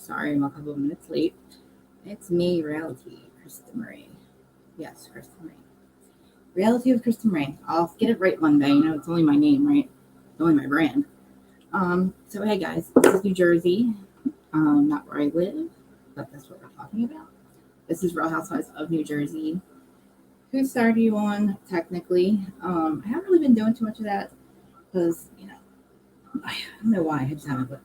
Sorry, I'm a couple of minutes late. It's me, Reality, Krista Marie. Yes, Krista Marie. Reality of Krista Marie. I'll get it right one day. It's only my name, right? It's only my brand. So hey guys, this is New Jersey. Not where I live, but that's what we're talking about. This is Real Housewives of New Jersey. Whose side are you on, technically? I haven't really been doing too much of that because, I don't know why I just haven't, but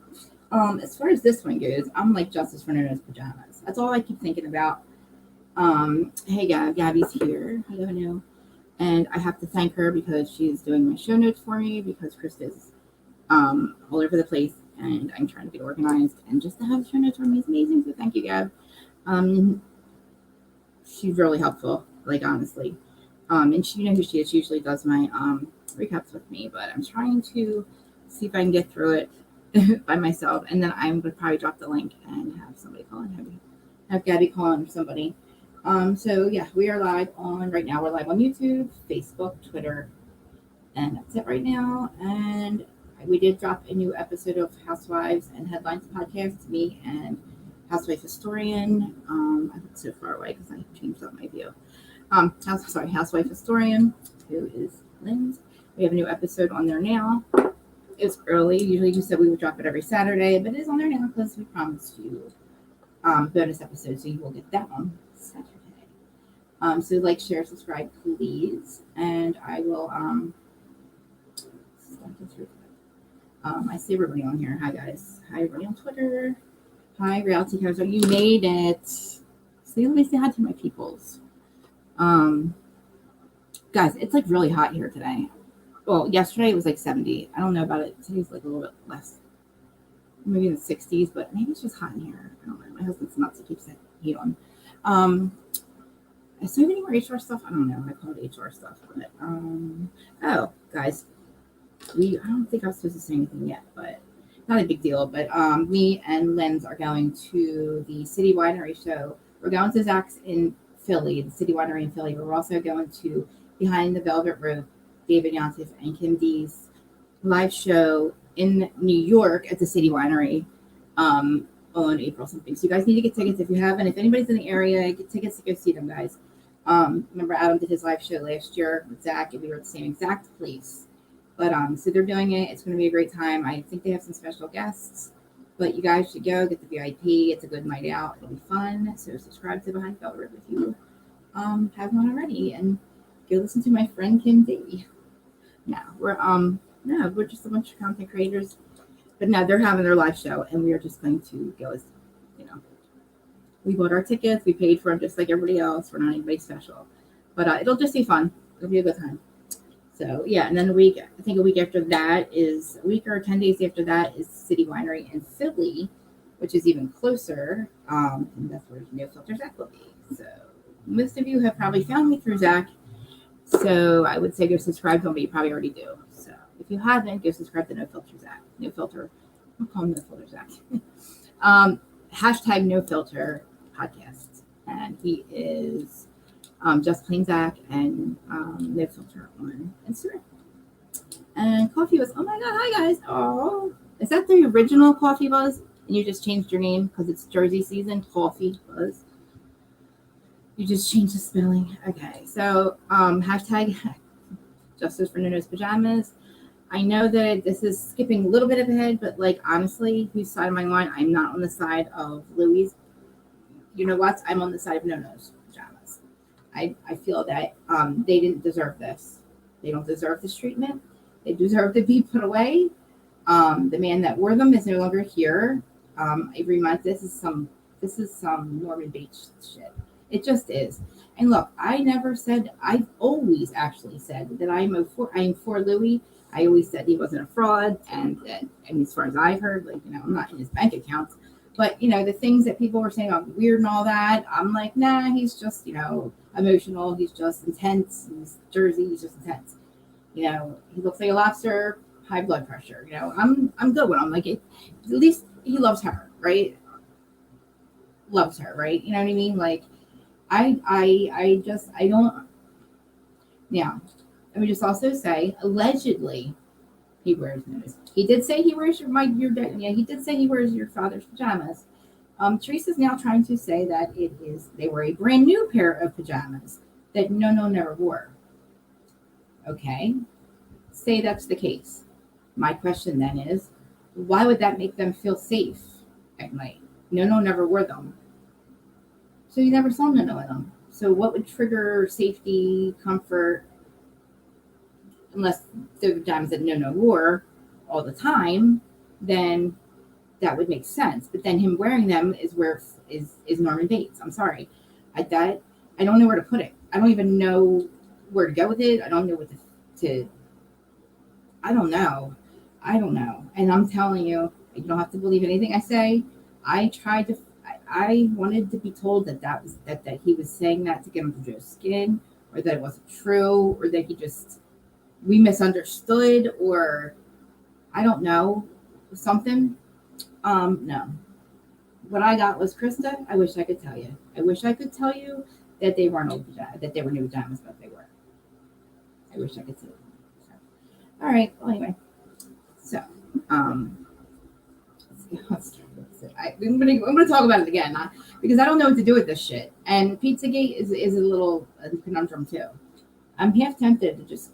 as far as this one goes, I'm like Justice for Nonos pajamas. That's all I keep thinking about. Hey, Gabby's here. Hello. And I have to thank her because she's doing my show notes for me because Krista's all over the place and I'm trying to get organized. And just to have show notes for me is amazing. So thank you, Gab. She's really helpful, like honestly. And she, who she is. She usually does my recaps with me, but I'm trying to see if I can get through it by myself, and then I'm going to probably drop the link and have somebody call in, have Gabby call in or somebody. So yeah, we are live on right now. We're live on YouTube, Facebook, Twitter, and that's it right now. And we did drop a new episode of Housewives and Headlines podcast. Me and Housewife Historian. I'm so far away because I changed up my view. Housewife Historian, who is Lynn's. We have a new episode on there now. It's early. Usually we said we would drop it every Saturday, but it is on there now because we promised you bonus episodes, so you will get that on Saturday. So like, share, subscribe, please, and I will I see everybody on here. Hi guys. Hi everybody on Twitter. Hi Reality Cares. You made it. See, let me say hi to my peoples. Guys, it's like really hot here today. Well, yesterday it was like 70. I don't know about it. Today's like a little bit less. Maybe in the 60s, but maybe it's just hot in here. I don't know. My husband's nuts. He keeps the heat on. Is there any more HR stuff? I don't know. I call it HR stuff. But, oh, guys. I don't think I was supposed to say anything yet, but not a big deal. But me and Linz are going to the City Winery show. We're going to Zach's in Philly, the City Winery in Philly, but we're also going to Behind the Velvet Rope, David Yontef and Kim D's live show in New York at the City Winery on April something. So you guys need to get tickets if you haven't. If anybody's in the area, get tickets to go see them, guys. Remember Adam did his live show last year with Zach, and we were at the same exact place. But so they're doing it. It's going to be a great time. I think they have some special guests, but you guys should go get the VIP. It's a good night out. It'll be fun. So subscribe to Behind the Velvet Rope if you have one already, and go listen to my friend Kim D. We're just a bunch of content creators, but now they're having their live show, and we are just going to go as, we bought our tickets, we paid for them just like everybody else. We're not anybody special, but it'll just be fun. It'll be a good time. So yeah, and then a week after that is a week or 10 days after that is City Winery in Philly, which is even closer, and that's where No Filter Zach will be. So most of you have probably found me through Zach. So I would say go subscribe to him, but you probably already do. So if you haven't, go subscribe to No Filter Zach. No Filter. I'll call him No Filter Zach. Hashtag No Filter podcast. And he is Just Plain Zach and No Filter on Instagram. And Coffee Buzz. Oh my God. Hi, guys. Oh, is that the original Coffee Buzz? And you just changed your name because it's Jersey season? Coffee Buzz. You just changed the spelling. Okay, so hashtag Justice for Nonos pajamas. I know that this is skipping a little bit ahead, but like honestly, whose side am I on? I'm not on the side of Louie's. You know what? I'm on the side of Nonos pajamas. I feel that they didn't deserve this. They don't deserve this treatment. They deserve to be put away. The man that wore them is no longer here. Every month, this is some Norman Bates shit. It just is. And look, I've always actually said that I'm for Louie. I always said he wasn't a fraud. And as far as I've heard, I'm not in his bank accounts. But, the things that people were saying about weird and all that, I'm like, nah, he's just, emotional. He's just intense. He's Jersey. He's just intense. He looks like a lobster, high blood pressure. I'm good with him. Like, at least he loves her, right? Loves her, right? You know what I mean? Like, I don't. Now, let me just also say, allegedly, he wears Nonos. He did say he wears your dad. Yeah, he did say he wears your father's pajamas, Teresa's now trying to say that they were a brand new pair of pajamas that No never wore. Okay, say that's the case. My question then is, why would that make them feel safe at night? No never wore them, so you never saw No in them. So what would trigger safety, comfort, unless they're the pajamas that No wore all the time? Then that would make sense. But then him wearing them is Norman Bates. I'm sorry, I don't know where to put it. I don't even know where to go with it. I don't know what to I don't know. I don't know. And I'm telling you, you don't have to believe anything I say. I tried to. I wanted to be told that he was saying that to get him to Joe's skin, or that it wasn't true, or that we misunderstood, or I don't know, something. No. What I got was, Krista, I wish I could tell you. I wish I could tell you that they weren't old pajamas, that they were new pajamas, but they were. I wish I could see it. So, all right. Well, anyway. So, I'm gonna talk about it again, because I don't know what to do with this shit. And Pizzagate is a little conundrum too. I'm half tempted to just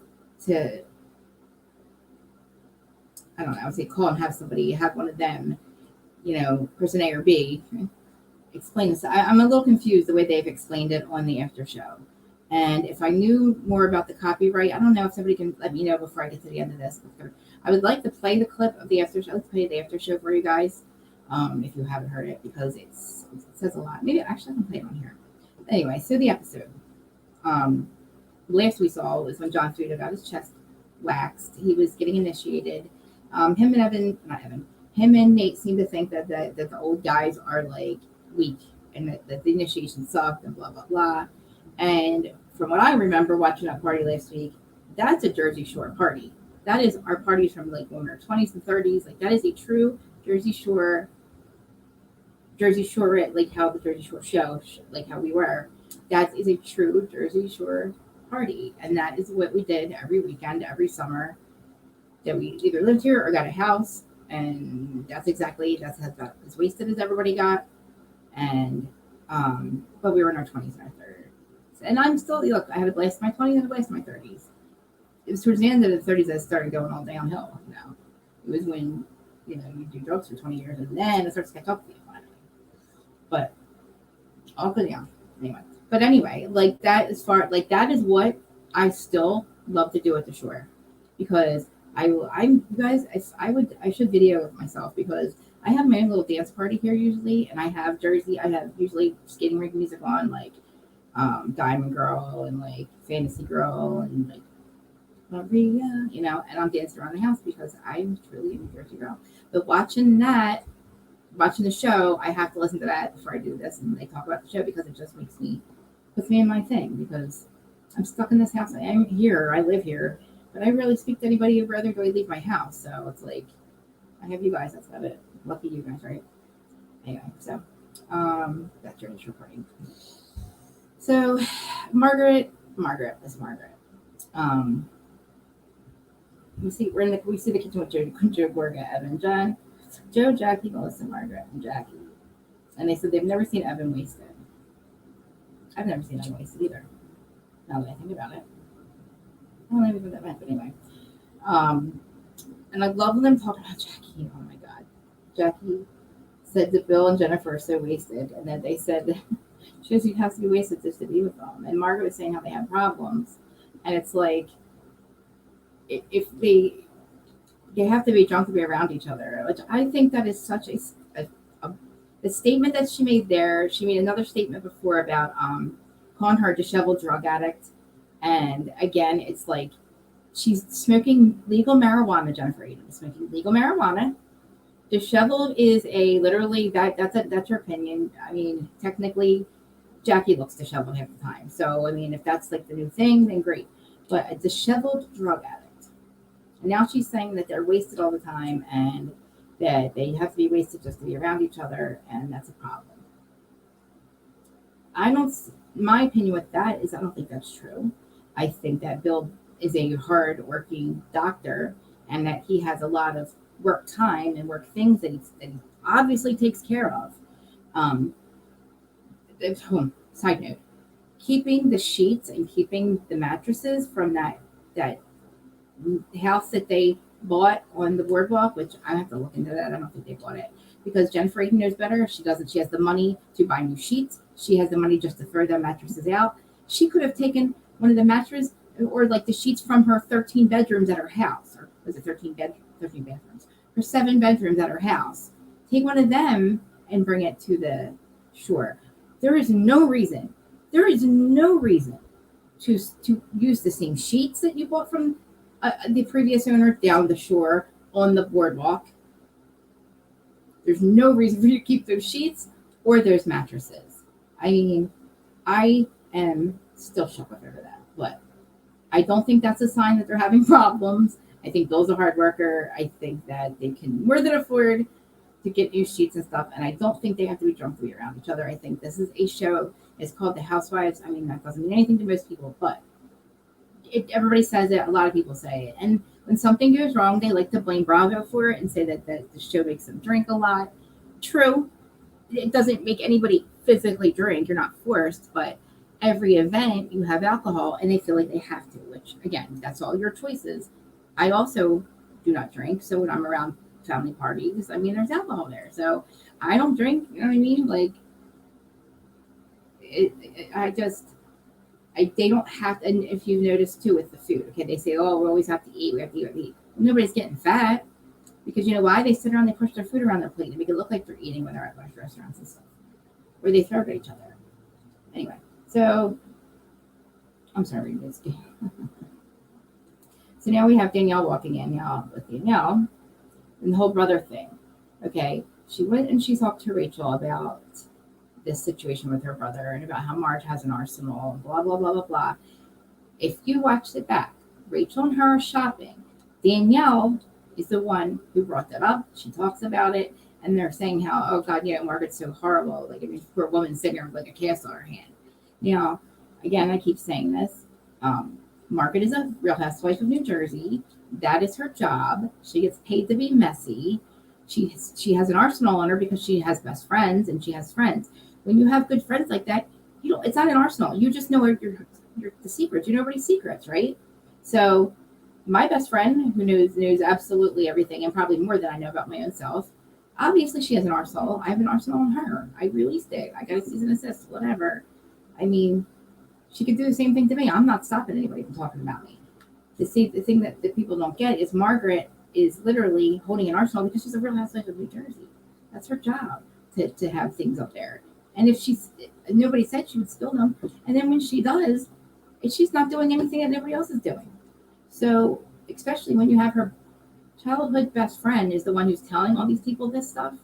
I don't know, I would say call and have one of them, person A or B, explain this. I'm a little confused the way they've explained it on the after show. And if I knew more about the copyright, I don't know if somebody can let me know before I get to the end of this. I would like to play the clip of the after show. Let's play the after show for you guys, if you haven't heard it, because it says a lot. Maybe actually I can play it on here. Anyway, so the episode. Last we saw was when John Frito got his chest waxed. He was getting initiated. Him and Nate seem to think that the old guys are like weak and that the initiation sucked and blah blah blah. And from what I remember watching that party last week, that's a Jersey Shore party. That is our parties from like when we were 20s and 30s. Like that is a true Jersey Shore, like how the Jersey Shore show, like how we were. That is a true Jersey Shore party, and that is what we did every weekend, every summer. That we either lived here or got a house, and that's about as wasted as everybody got. And but we were in our 20s and our 30s, and I'm still I had a blast in my 20s and a blast in my 30s. It was towards the end of the 30s that I started going all downhill. It was when you do drugs for 20 years, and then it starts to catch up with you finally. But all good, yeah. Anyway, like that is what I still love to do at the shore, because I should video of myself, because I have my own little dance party here usually, and I have usually skating rink music on, like Diamond Girl and like Fantasy Girl and like Maria, and I'm dancing around the house because I'm truly a New Jersey girl. But watching the show, I have to listen to that before I do this, and they talk about the show, because it just puts me in my thing, because I'm stuck in this house. I live here, but I rarely speak to anybody rather do I leave my house. So it's like, I have you guys, that's about it. Lucky you guys, right? Anyway, so that's your initial recording. So Margaret. We see the kitchen with Joe, Gorga, Evan, John, Joe, Jackie, Melissa, Margaret, and Jackie. And they said they've never seen Evan wasted. I've never seen Evan wasted either. Now that I think about it. I don't even know what that meant, but anyway. And I love them talking about Jackie. Oh my God. Jackie said that Bill and Jennifer are so wasted, and then they said that she has to be wasted just to be with them. And Margaret was saying how they have problems. And it's like, if they have to be drunk to be around each other, which I think that is such the statement that she made there. She made another statement before about calling her a disheveled drug addict. And again, it's like she's smoking legal marijuana, Jennifer Aiden is smoking legal marijuana. Disheveled is that's her opinion. I mean, technically, Jackie looks disheveled half the time. So, I mean, if that's like the new thing, then great. But a disheveled drug addict. And now she's saying that they're wasted all the time and that they have to be wasted just to be around each other, and that's a problem. My opinion with that is I don't think that's true. I think that Bill is a hard-working doctor, and that he has a lot of work time and work things that he obviously takes care of. Um, Side note: keeping the sheets and keeping the mattresses from that house that they bought on the boardwalk, which I have to look into that. I don't think they bought it because Jennifer Aiden knows better. She doesn't. She has the money to buy new sheets. She has the money just to throw their mattresses out. She could have taken one of the mattresses or like the sheets from her 13 bedrooms at her house, or was it 13 bathrooms, her 7 bedrooms at her house. Take one of them and bring it to the shore. There is no reason. There is no reason to use the same sheets that you bought from the previous owner down the shore on the boardwalk. There's no reason for you to keep those sheets or those mattresses. I mean, I am still shook over that, but I don't think that's a sign that they're having problems. I think Bill's a hard worker. I think that they can more than afford to get new sheets and stuff, and I don't think they have to be drunk to be around each other. I think this is a show. It's called The Housewives. I mean, that doesn't mean anything to most people, but everybody says it. A lot of people say it. And when something goes wrong, they like to blame Bravo for it and say that the show makes them drink a lot. True. It doesn't make anybody physically drink. You're not forced, but every event you have alcohol and they feel like they have to, which again, that's all your choices. I also do not drink. So when I'm around family parties, I mean, there's alcohol there. So I don't drink. You know what I mean? Like, they don't have to, and if you notice too with the food, okay, they say, oh, we always have to eat, we have to eat, we have to eat. Well, nobody's getting fat because you know why? They sit around, they push their food around their plate and make it look like they're eating when they're at lunch restaurants and stuff, or they throw it at each other. Anyway, so I'm sorry, Misty. So now we have Danielle walking in now with Danielle and the whole brother thing. Okay, she went and she talked to Rachel about this situation with her brother and about how Marge has an arsenal, blah, blah, blah, blah, blah. If you watch it back, Rachel and her are shopping. Danielle is the one who brought that up. She talks about it, and they're saying how, oh, God, yeah, Margaret's so horrible. Like, I mean, poor woman sitting there with like a cast on her hand. Now, again, I keep saying this. Margaret is a Real Housewife of New Jersey. That is her job. She gets paid to be messy. She has an arsenal on her because she has best friends and she has friends. When you have good friends like that, it's not an arsenal. You just know the secrets. You know everybody's secrets, right? So my best friend who knows absolutely everything and probably more than I know about my own self, obviously she has an arsenal. I have an arsenal on her. I released it. I got a cease and desist, whatever. I mean, she could do the same thing to me. I'm not stopping anybody from talking about me. The thing that people don't get is Margaret is literally holding an arsenal because she's a Real Housewife of New Jersey. That's her job to have things up there. And if nobody said she would spill them. And then when she does, she's not doing anything that nobody else is doing. So, especially when you have her childhood best friend is the one who's telling all these people this stuff.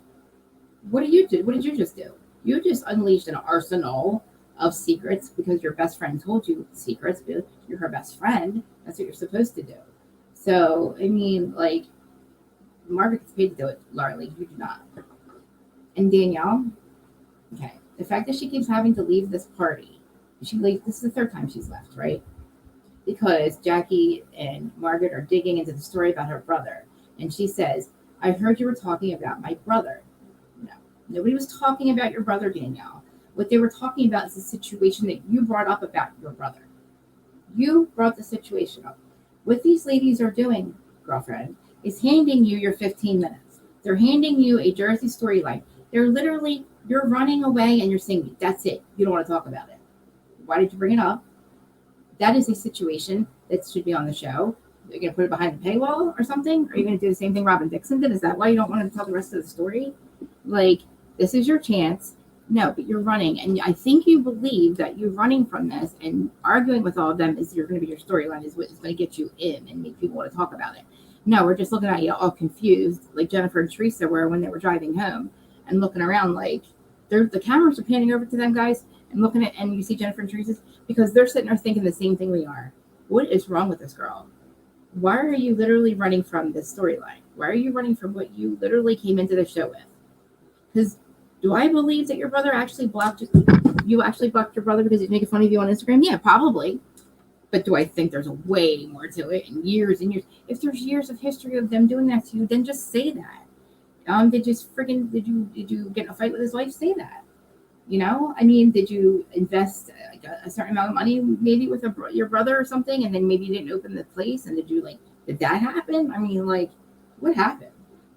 What did you do? What did you just do? You just unleashed an arsenal of secrets because your best friend told you secrets, but you're her best friend. That's what you're supposed to do. So, I mean, like, Margaret gets paid to do it, Laura Lee, you do not. And Danielle, okay, the fact that she keeps having to leave this party, this is the third time she's left, right? Because Jackie and Margaret are digging into the story about her brother. And she says, I heard you were talking about my brother. No, nobody was talking about your brother, Danielle. What they were talking about is the situation that you brought up about your brother. You brought the situation up. What these ladies are doing, girlfriend, is handing you your 15 minutes. They're handing you a Jersey storyline. You're running away and you're saying, that's it. You don't want to talk about it. Why did you bring it up? That is a situation that should be on the show. You're going to put it behind the paywall or something? Are you going to do the same thing Robin Dixon did? Is that why you don't want to tell the rest of the story? Like, this is your chance. No, but you're running. And I think you believe that you running from this and arguing with all of them is going to be your storyline, is what is going to get you in and make people want to talk about it. No, we're just looking at you all confused, like Jennifer and Teresa were when they were driving home and looking around like the cameras are panning over to them guys and looking at, and you see Jennifer and Teresa's because they're sitting there thinking the same thing we are. What is wrong with this girl? Why are you literally running from this storyline? Why are you running from what you literally came into the show with? Because do I believe that your brother actually blocked you? Actually blocked your brother because he's making fun of you on Instagram? Yeah, probably. But do I think there's a way more to it and years and years? If there's years of history of them doing that to you, then just say that. Did you get in a fight with his wife? Say that. I mean, did you invest like a certain amount of money maybe with your brother or something, and then maybe you didn't open the place, and did that happen? I mean, like, what happened?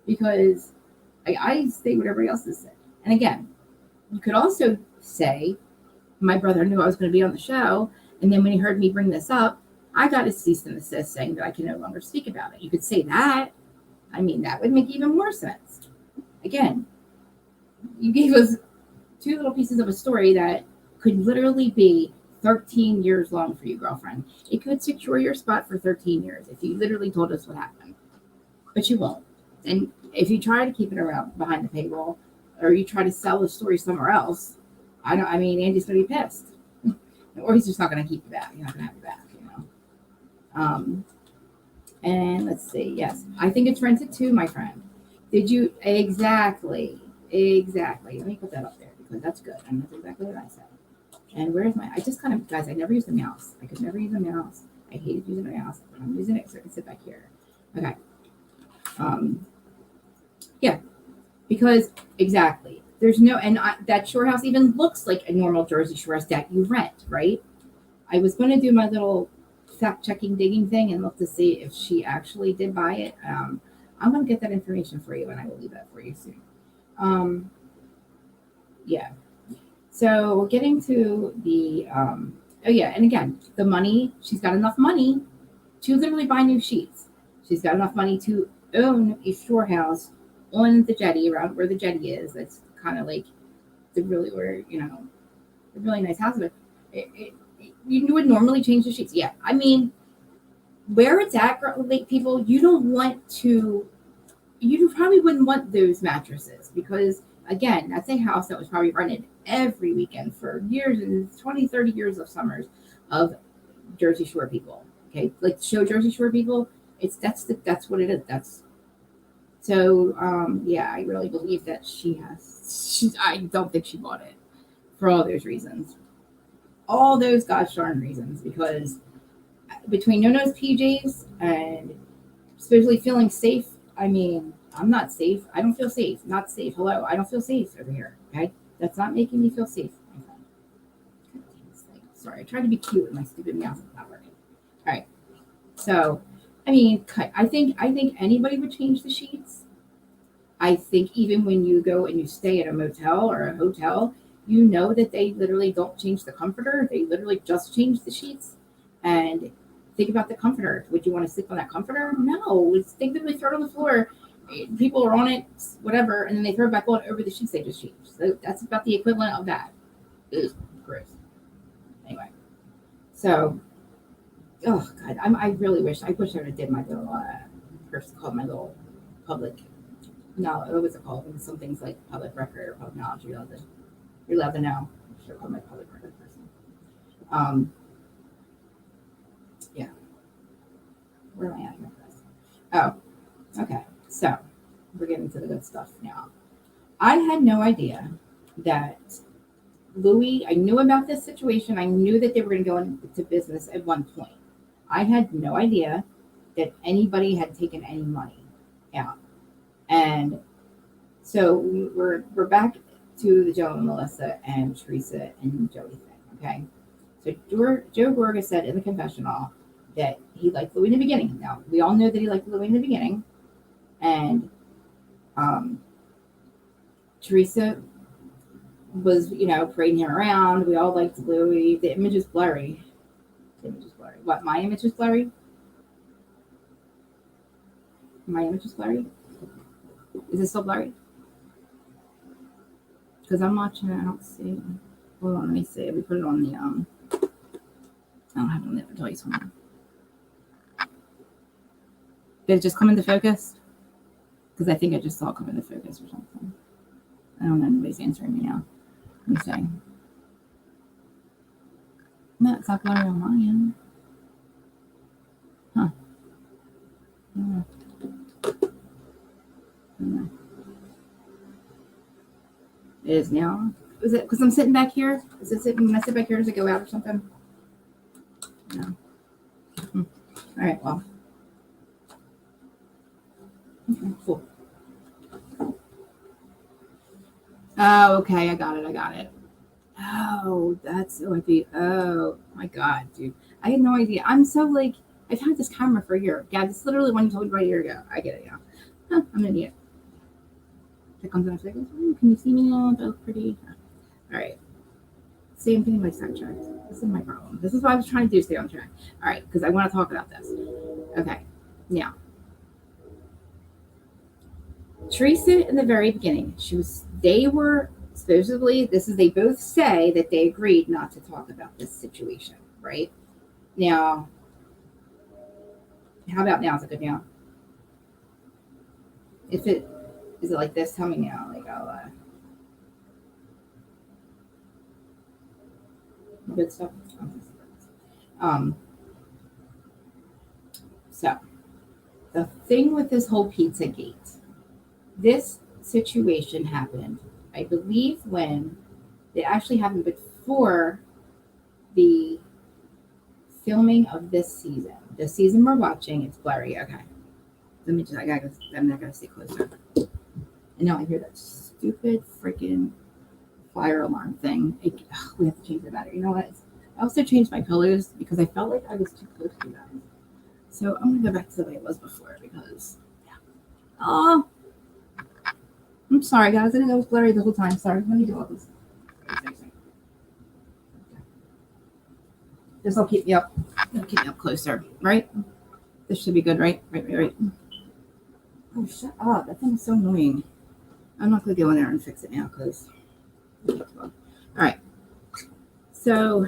Because I say what everybody else has said. And again, you could also say, my brother knew I was going to be on the show, and then when he heard me bring this up, I got a cease and desist saying that I can no longer speak about it. You could say that. I mean, that would make even more sense. Again, you gave us two little pieces of a story that could literally be 13 years long for you, girlfriend. It could secure your spot for 13 years if you literally told us what happened. But you won't. And if you try to keep it around behind the paywall, or you try to sell the story somewhere else, Andy's going to be pissed. Or he's just not going to keep you back. You're not going to have you back, And let's see. Yes, I think it's rented too, my friend. Did you? Exactly. Let me put that up there because that's good. And that's exactly what I said. And where's guys, I never used a mouse. I could never use a mouse. I hated using a mouse, but I'm using it so I can sit back here. Okay. Yeah, because exactly. There's no, that shore house even looks like a normal Jersey Shore house that you rent, right? I was going to do my little fact-checking digging thing and look to see if she actually did buy it. I'm going to get that information for you, and I will leave that for you soon. Yeah. So getting to the, and again, the money, she's got enough money to literally buy new sheets. She's got enough money to own a shore house on the jetty, around where the jetty is. That's kind of like the really nice house. But you would normally change the sheets. Yeah. I mean, where it's at, like, people, you probably wouldn't want those mattresses because, again, that's a house that was probably rented every weekend for years and 20, 30 years of summers of Jersey Shore people. Okay. Like, show Jersey Shore people. That's what it is. I really believe that I don't think she bought it for all those reasons. All those gosh darn reasons, because between Nonos PJs and supposedly feeling safe, I mean, I'm not safe. I don't feel safe. Not safe. Hello. I don't feel safe over here. Okay. That's not making me feel safe. Sorry. I tried to be cute with my stupid mouse. It's not working. All right. So, I mean, I think anybody would change the sheets. I think even when you go and you stay at a motel or a hotel, you know that they literally don't change the comforter. They literally just change the sheets. And think about the comforter. Would you want to sleep on that comforter? No. They literally throw it on the floor. People are on it, whatever, and then they throw it back on over the sheets they just changed. So that's about the equivalent of that. Ugh, gross. Anyway. So, oh God, I really wish I would have did my little my little public. No, what was it called? When some things like public record or public knowledge, you're allowed to know. I should have called my public record person. Yeah. Where am I at here? Oh, okay. So we're getting to the good stuff now. I had no idea that Louie, I knew about this situation. I knew that they were going to go into business at one point. I had no idea that anybody had taken any money out. And so we're back to the Joe and Melissa and Teresa and Joey thing, okay? So Joe Gorga said in the confessional that he liked Louie in the beginning. Now, we all know that he liked Louie in the beginning. And Teresa was, parading him around. We all liked Louie. The image is blurry. What, my image is blurry? My image is blurry? Is it still blurry? Because I'm watching it, I don't see it. Hold on, let me see. We put it on the I don't have it on the device one. Did it just come into focus? Because I think I just saw it come into focus or something. I don't know. Nobody's answering me now. Let me see. No, it's not blurry on my end. Huh. I don't know. It is now. Is it because I'm sitting back here? Is it sitting when I sit back here? Does it go out or something? No. All right. Well. Okay, cool. Oh, okay. I got it. Oh, that's oh, oh my god, dude. I had no idea. I'm so like I've had this camera for a year. Yeah, this is literally one you told me about a year ago. I get it now. Huh, I'm an idiot. It comes out like, "Ooh, can you see me now? Do I look pretty?" All right. Same thing in my Snapchat. This is my problem. This is what I was trying to do, stay on track. All right, because I want to talk about this. Okay. Now, Teresa in the very beginning, they were supposedly, they both say that they agreed not to talk about this situation, right? Now, how about now? Is it good now? If it, is it like this? Tell me now. Like, good stuff. Um, so the thing with this whole Pizza Gate, this situation happened, I believe, when it actually happened before the filming of this season. The season we're watching, it's blurry. Okay. I'm not gonna stay closer. And now I hear that stupid freaking fire alarm thing. We have to change the battery. You know what? I also changed my pillows because I felt like I was too close to them. So I'm gonna go back to the way it was before because, yeah. Oh, I'm sorry, guys. I didn't know it was blurry the whole time. Sorry. Let me do all this. This will keep me up. It'll keep me up closer, right? This should be good, right? Right. Oh, shut up. That thing is so annoying. I'm not going to go in there and fix it now because. All right. So,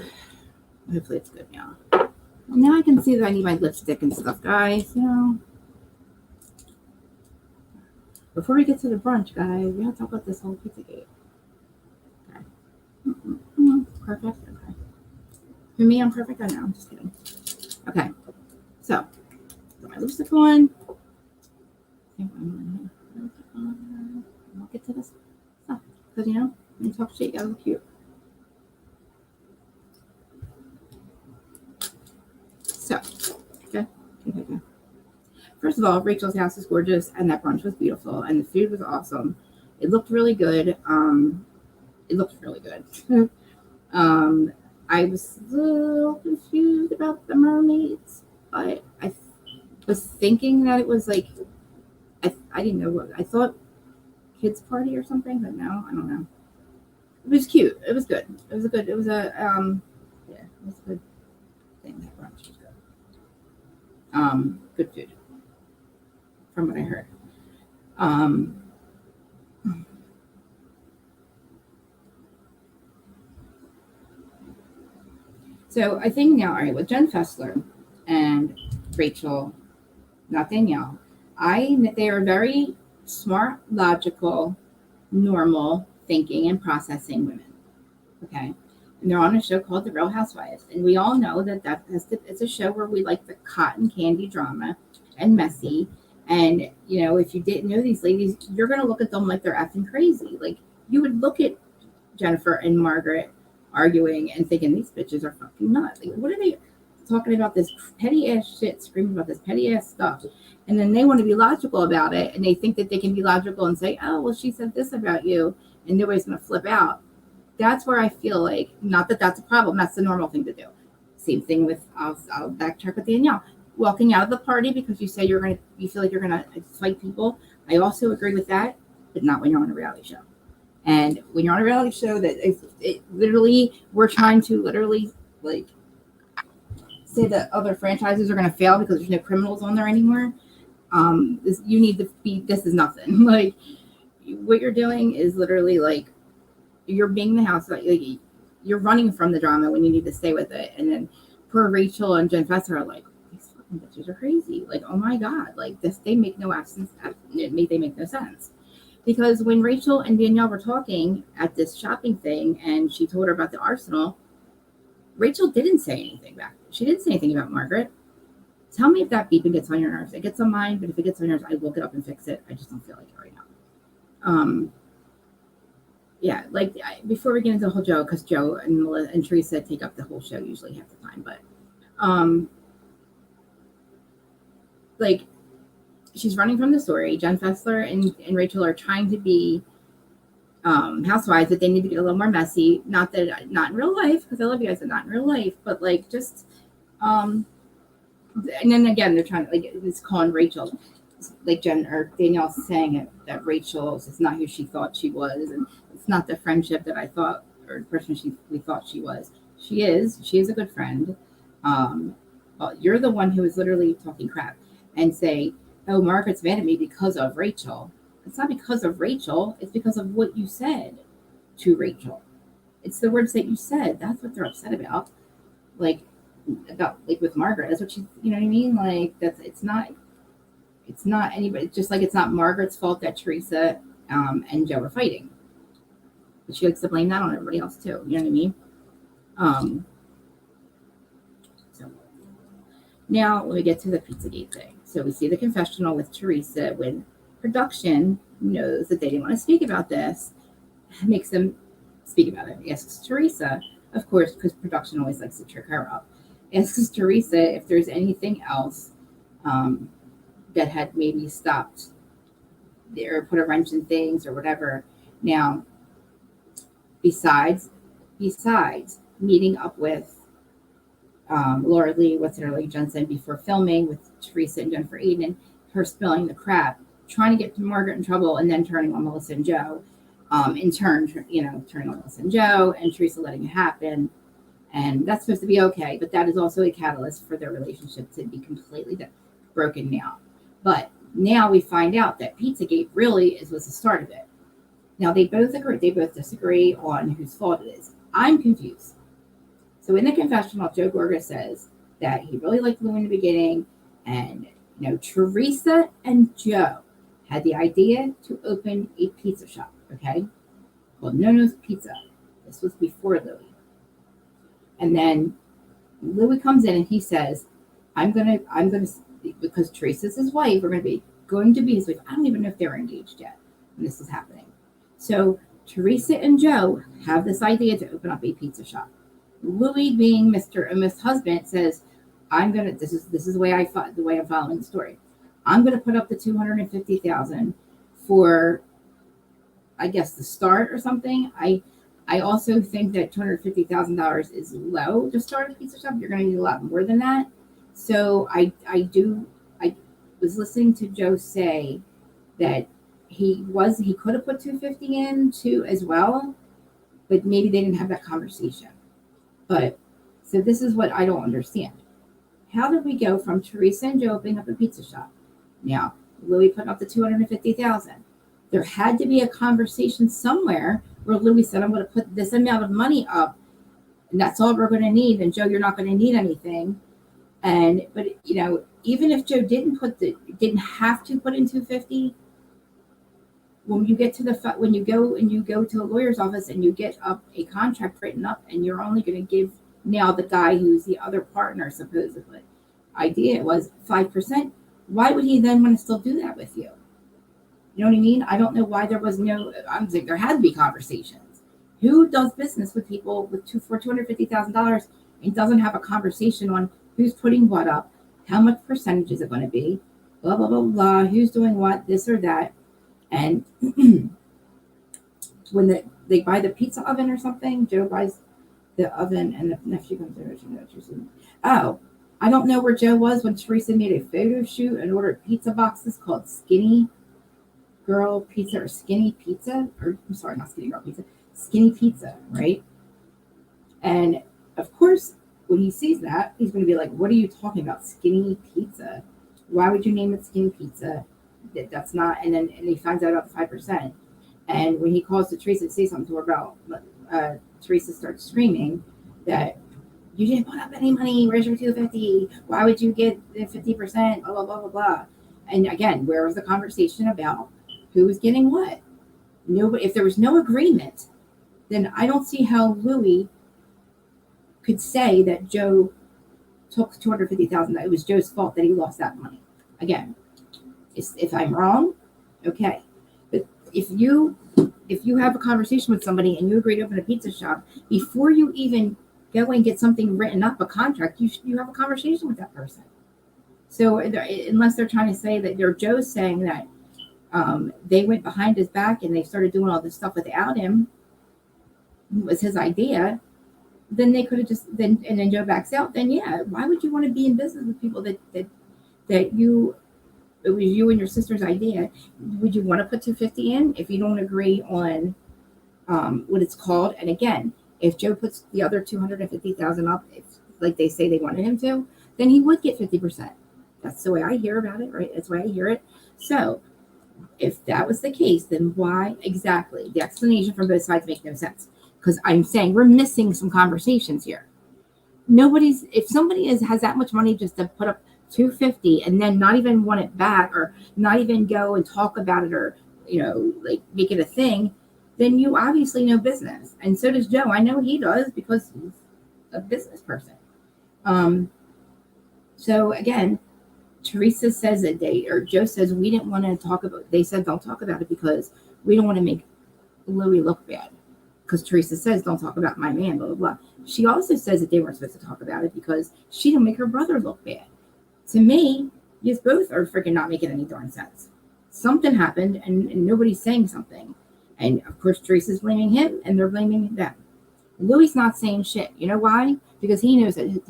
hopefully it's good now. Well, now I can see that I need my lipstick and stuff, guys. Before we get to the brunch, guys, we have to talk about this whole Pizza Gate. Okay. Perfect. Okay. For me, I'm perfect. I know. I'm just kidding. Okay. So, put my lipstick on. I'll get to this stuff. Because, when you talk shit, you gotta look cute. So, okay. First of all, Rachel's house is gorgeous, and that brunch was beautiful, and the food was awesome. It looked really good. I was a little confused about the mermaids, but I was thinking that it was like I didn't know what I thought, kids party or something, but no, I don't know. It was cute. It was good. It was a good. It was a yeah, it was a good thing. That brunch was good. Good food from what I heard. Um, so I think now, all right, with Jen Fessler and Rachel, not Danielle, they are very smart, logical, normal thinking and processing women. Okay. And they're on a show called The Real Housewives. And we all know it's a show where we like the cotton candy drama and messy. And, if you didn't know these ladies, you're going to look at them like they're effing crazy. Like, you would look at Jennifer and Margaret arguing and thinking these bitches are fucking nuts. Like, what are they talking about this petty ass shit, screaming about this petty ass stuff? And then they want to be logical about it. And they think that they can be logical and say, oh, well, she said this about you. And nobody's going to flip out. That's where I feel like, not that that's a problem, that's the normal thing to do. Same thing with, I'll backtrack with Danielle. Walking out of the party because you feel like you're gonna fight people. I also agree with that, but not when you're on a reality show. And when you're on a reality show, that it literally, we're trying to literally like say that other franchises are gonna fail because there's no criminals on there anymore. You need to be. This is nothing. Like, what you're doing is literally like, you're being the house, like you're running from the drama when you need to stay with it. And then poor Rachel and Jen Fessler are like, these fucking bitches are crazy. Like, oh my god, like this, they make no sense. They make no sense. Because when Rachel and Danielle were talking at this shopping thing, and she told her about the arsenal, Rachel didn't say anything back. She didn't say anything about Margaret. Tell me if that beeping gets on your nerves. It gets on mine, but if it gets on yours, I will get up and fix it. I just don't feel like it right now. Yeah, like before we get into the whole Joe, because Joe and Teresa take up the whole show usually half the time, but like, she's running from the story. Jen Fessler and Rachel are trying to be housewives that they need to get a little more messy. Not in real life, because I love you guys, but not in real life, but like just and then again they're trying to like it's calling Rachel like Jen or Danielle's saying it that Rachel is not who she thought she was, and it's not the friendship that I thought or the person we thought she was. She is a good friend. You're the one who is literally talking crap and say, "Oh, Margaret's mad at me because of Rachel." It's not because of Rachel. It's because of what you said to Rachel. It's the words that you said. That's what they're upset about. Like about like with Margaret. That's what she. You know what I mean? Like that's it's not anybody. Just like it's not Margaret's fault that Teresa and Joe are fighting. But she likes to blame that on everybody else too. You know what I mean? So now when we get to the Pizzagate thing. So we see the confessional with Teresa when production knows that they didn't want to speak about this, makes them speak about it. Asks Teresa, of course, because production always likes to trick her up. Asks Teresa if there's anything else that had maybe stopped or put a wrench in things or whatever. Now, besides meeting up with Laura Lee, Jensen before filming with Teresa and Jennifer Aiden, her spilling the crap, trying to get Margaret in trouble, and then turning on Melissa and Joe. In turn, turning on Melissa and Joe, and Teresa letting it happen. And that's supposed to be okay, but that is also a catalyst for their relationship to be completely broken now. But now we find out that Pizzagate really was the start of it. Now they both disagree on whose fault it is. I'm confused. So in the confessional, Joe Gorga says that he really liked Louie in the beginning, and Teresa and Joe had the idea to open a pizza shop, okay, called Nonos Pizza. This was before Louie. And then Louie comes in and he says, I'm gonna because Teresa's his wife, we're going to be his wife. I don't even know if they're engaged yet when this is happening. So Teresa and Joe have this idea to open up a pizza shop. Louie, being Mr. and Miss Husband, says, this is the way I'm following the story. I'm gonna put up the $250,000 for, I guess, the start or something. I also think that $250,000 is low to start a pizza shop. You're gonna need a lot more than that. So I was listening to Joe say that he could have put 250 in too as well, but maybe they didn't have that conversation. But so this is what I don't understand. How did we go from Teresa and Joe opening up a pizza shop? Now, Louie putting up the $250,000. There had to be a conversation somewhere where Louie said, I'm going to put this amount of money up, and that's all we're going to need. And Joe, you're not going to need anything. But even if Joe didn't have to put in 250, when you get to when you go to a lawyer's office and you get up a contract written up, and you're only going to give now the guy who's the other partner supposedly, idea was 5%. Why would he then want to still do that with you? You know what I mean? I don't know why there was no. I'm saying there had to be conversations. Who does business with people for $250,000 and doesn't have a conversation on who's putting what up, how much percentage is it going to be, blah blah blah blah, who's doing what, this or that, and when they buy the pizza oven or something, Joe buys the oven, and the nephew comes in. Oh, I don't know where Joe was when Teresa made a photo shoot and ordered pizza boxes called Skinny Girl Pizza or Skinny Pizza, or I'm sorry, not Skinny Girl Pizza, Skinny Pizza, right? And of course, when he sees that, he's going to be like, what are you talking about? Skinny Pizza? Why would you name it Skinny Pizza? That's not, and he finds out about the 5%. And when he calls to Teresa to say something to her about, Teresa starts screaming that you didn't put up any money. Where's your $250? Why would you get the 50%? Blah, blah, blah, blah, blah. And again, where was the conversation about who was getting what? Nobody. If there was no agreement, then I don't see how Louie could say that Joe took $250,000. It was Joe's fault that he lost that money. Again, if I'm wrong, okay. But if you have a conversation with somebody and you agree to open a pizza shop, before you even go and get something written up, a contract, you have a conversation with that person. So unless they're trying to say that Joe's saying that they went behind his back and they started doing all this stuff without him. It was his idea. Then they could have just then Joe backs out. Then yeah, why would you want to be in business with people that you it was you and your sister's idea? Would you want to put 250 in if you don't agree on what it's called? And again, if Joe puts the other 250,000 up, if, like they say they wanted him to, then he would get 50%. That's the way I hear about it, right? That's the way I hear it. So if that was the case, then why exactly? The explanation from both sides make no sense. Because I'm saying we're missing some conversations here. If somebody has that much money just to put up 250 and then not even want it back or not even go and talk about it or, like make it a thing, then you obviously know business. And so does Joe. I know he does because he's a business person. So again, Teresa says that Joe says we didn't want to talk about, they said don't talk about it because we don't want to make Louie look bad. Because Teresa says don't talk about my man, blah, blah, blah. She also says that they weren't supposed to talk about it because she didn't make her brother look bad. To me, you both are freaking not making any darn sense. Something happened and nobody's saying something. And of course, Teresa's blaming him and they're blaming them. Louie's not saying shit. You know why? Because he knows that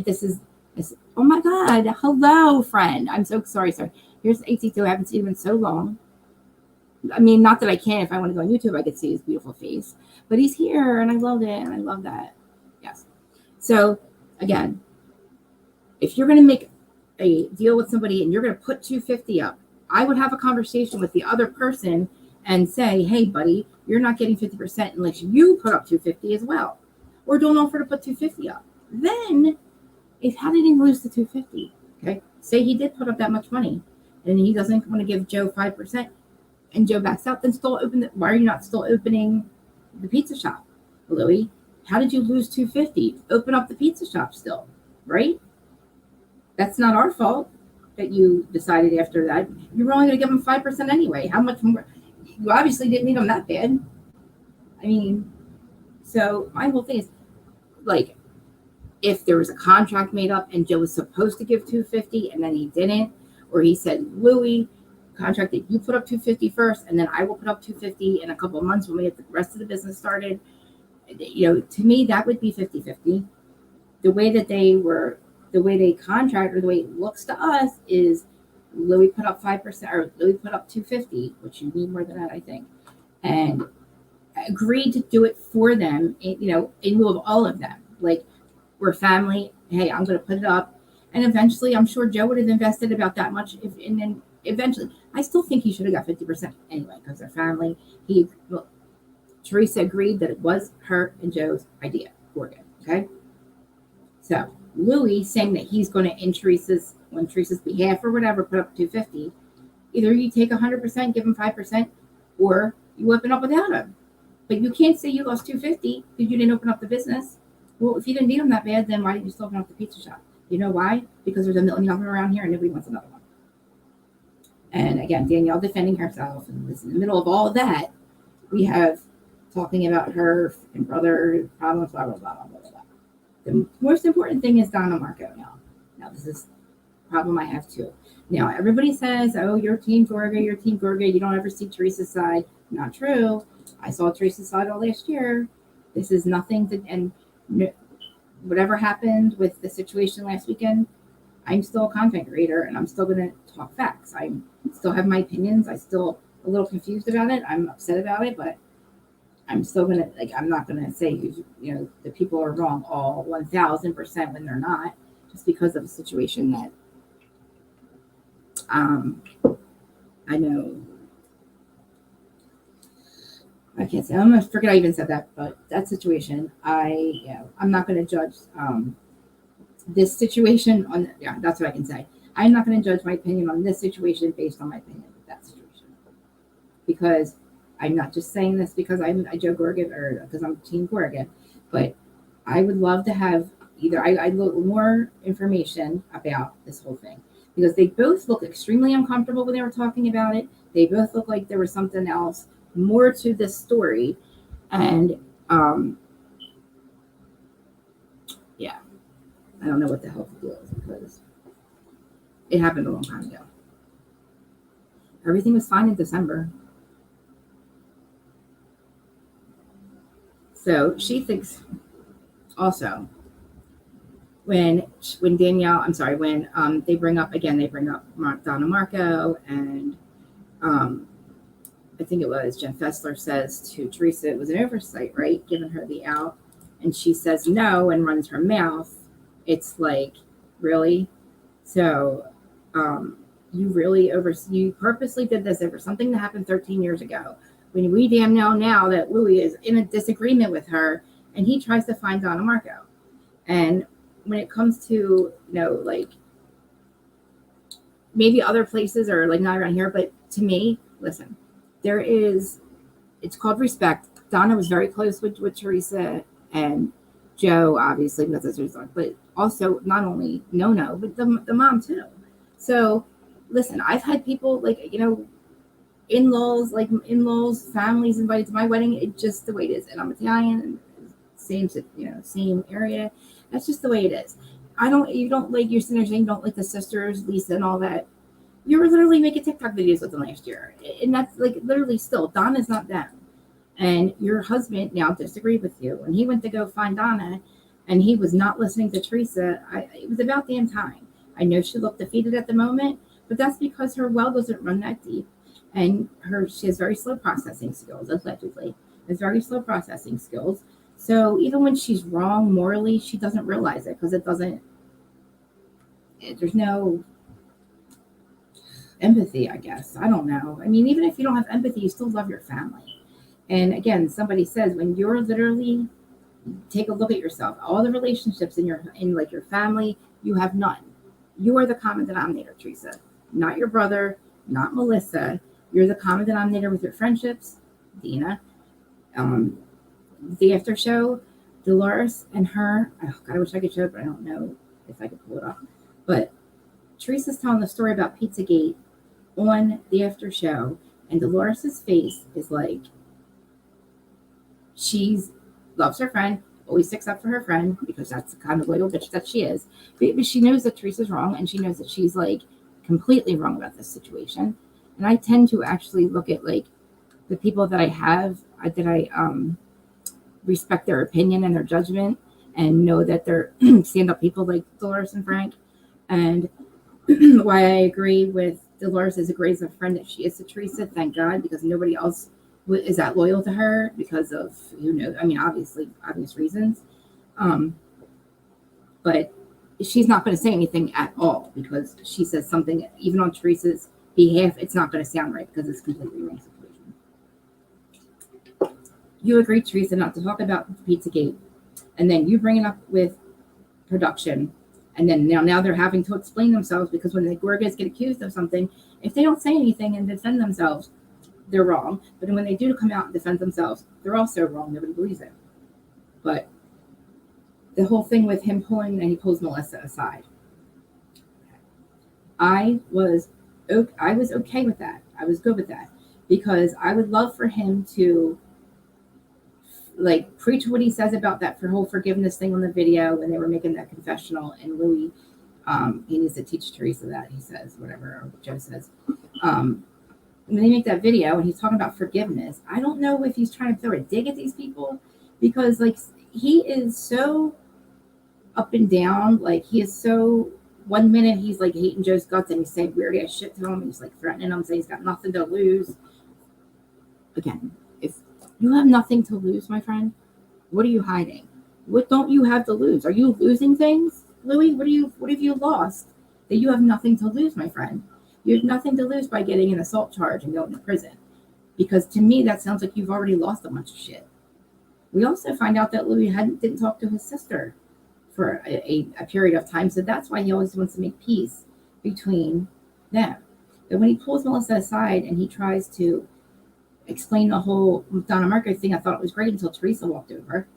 this. Oh my God. Hello, friend. I'm so sorry. Here's AT2. I haven't seen him in so long. I mean, not that I can. If I want to go on YouTube, I could see his beautiful face. But he's here, and I love it, and I love that. Yes. So, again, if you're going to make a deal with somebody and you're going to put 250 up, I would have a conversation with the other person and say, hey, buddy, you're not getting 50% unless you put up 250 as well. Or don't offer to put 250 up. Then, how did he lose the 250? Okay. Say he did put up that much money, and he doesn't want to give Joe 5%. And Joe backs out, then why are you not still opening the pizza shop, Louie? How did you lose 250? Open up the pizza shop still, right? That's not our fault that you decided after that. You were only going to give them 5% anyway. How much more? You obviously didn't need them that bad. I mean, so my whole thing is, like, if there was a contract made up and Joe was supposed to give 250 and then he didn't, or he said, Louie, contract that you put up 250 first and then I will put up 250 in a couple of months when we get the rest of the business started, to me that would be 50-50. The way they contract or the way it looks to us is Louie put up 5% or Louie put up 250, which you need more than that, I think, and agreed to do it for them, in lieu of all of them. Like, we're family. Hey, I'm going to put it up. And eventually, I'm sure Joe would have invested about that much. And then eventually, I still think he should have got 50% anyway because they're family. Teresa agreed that it was her and Joe's idea. Oregon, okay? So Louie saying that he's going to, on Teresa's behalf or whatever, put up 250. Either you take 100%, give him 5%, or you open up without him. But you can't say you lost 250 because you didn't open up the business. Well, if you didn't need them that bad, then why didn't you still open up the pizza shop? You know why? Because there's a million of them around here and nobody wants another one. And again, Danielle defending herself. And in the middle of all of that, we have talking about her and brother problems, blah, blah, blah, blah, blah, blah. The most important thing is Donna Marco now. Now, this is a problem I have too. Now, everybody says, oh, you're Team Gorga, you don't ever see Teresa's side. Not true. I saw Teresa's side all last year. This is nothing to, and whatever happened with the situation last weekend, I'm still a content creator and I'm still going to talk facts. I still have my opinions. I'm still a little confused about it. I'm upset about it, but I'm still going to, I'm not going to say, the people are wrong all 1000% when they're not, just because of a situation that I know. I can't say, I'm going to forget I even said that, but that situation, I'm not going to judge this situation that's what I can say. I'm not going to judge my opinion on this situation based on my opinion of that situation. Because I'm not just saying this because I'm a Joe Gorgon or because I'm Team Gorgon, but I would love to have I look more information about this whole thing because they both look extremely uncomfortable when they were talking about it. They both look like there was something else more to this story. And I don't know what the hell to do with because it happened a long time ago. Everything was fine in December. So she thinks also when Danielle, I'm sorry, when they bring up Donna Marco, and I think it was Jen Fessler says to Teresa it was an oversight, right? Giving her the out. And she says no and runs her mouth. It's like, really? So you purposely did this over something that happened 13 years ago. When we damn know now that Louie is in a disagreement with her and he tries to find Donna Marco. And when it comes to, like maybe other places or like not around here, but to me, listen, it's called respect. Donna was very close with Teresa and Joe, obviously, because that's her son, but also not only Nono, but the mom too. So listen, I've had people in-laws, families invited to my wedding. It's just the way it is. And I'm Italian and same area. That's just the way it is. You don't like your sinners, you don't like the sisters, Lisa and all that. You were literally making TikTok videos with them last year. And that's like literally still, Donna's not them. And your husband now disagreed with you. When he went to go find Donna and he was not listening to Teresa, it was about damn time. I know she looked defeated at the moment, but that's because her well doesn't run that deep. And she has very slow processing skills, allegedly. Has very slow processing skills. So even when she's wrong morally, she doesn't realize it because there's no empathy, I guess. I don't know. I mean, even if you don't have empathy, you still love your family. And again, somebody says when you're literally take a look at yourself, all the relationships in your family, you have none. You are the common denominator, Teresa. Not your brother, not Melissa. You're the common denominator with your friendships, Dina. The after show, Dolores and her. Oh God, I wish I could show it, but I don't know if I could pull it off. But Teresa's telling the story about Pizzagate on the after show, and Dolores's face is like she loves her friend, always sticks up for her friend because that's the kind of loyal bitch that she is. But she knows that Teresa's wrong, and she knows that she's like completely wrong about this situation. And I tend to actually look at like the people that I respect their opinion and their judgment, and know that they're stand-up people like Dolores and Frank. And why I agree with Dolores as a great a friend that she is to Teresa, thank God, because nobody else is that loyal to her because of, obviously obvious reasons. But she's not going to say anything at all because she says something, even on Teresa's behalf, it's not going to sound right because it's completely wrong situation. You agreed, Teresa, not to talk about Pizzagate, and then you bring it up with production. And then now they're having to explain themselves because when the Gorgas get accused of something, if they don't say anything and defend themselves, they're wrong. But when they do come out and defend themselves, they're also wrong. Nobody believes it. But the whole thing with him he pulls Melissa aside. I was okay with that. I was good with that because I would love for him to like preach what he says about that whole forgiveness thing on the video when they were making that confessional, and Louie, he needs to teach Teresa that, he says, whatever, or Joe says. When they make that video and he's talking about forgiveness, I don't know if he's trying to throw a dig at these people because like he is so up and down. Like he is so, 1 minute he's like hating Joe's guts and he's saying weird ass shit to him and he's like threatening him, saying he's got nothing to lose. Again, if you have nothing to lose, my friend, what are you hiding? What don't you have to lose? Are you losing things, Louie? What have you lost that you have nothing to lose, my friend? You have nothing to lose by getting an assault charge and going to prison. Because to me, that sounds like you've already lost a bunch of shit. We also find out that Louie didn't talk to his sister for a period of time. So that's why he always wants to make peace between them. But when he pulls Melissa aside and he tries to explain the whole Donna Marco thing, I thought it was great until Teresa walked over.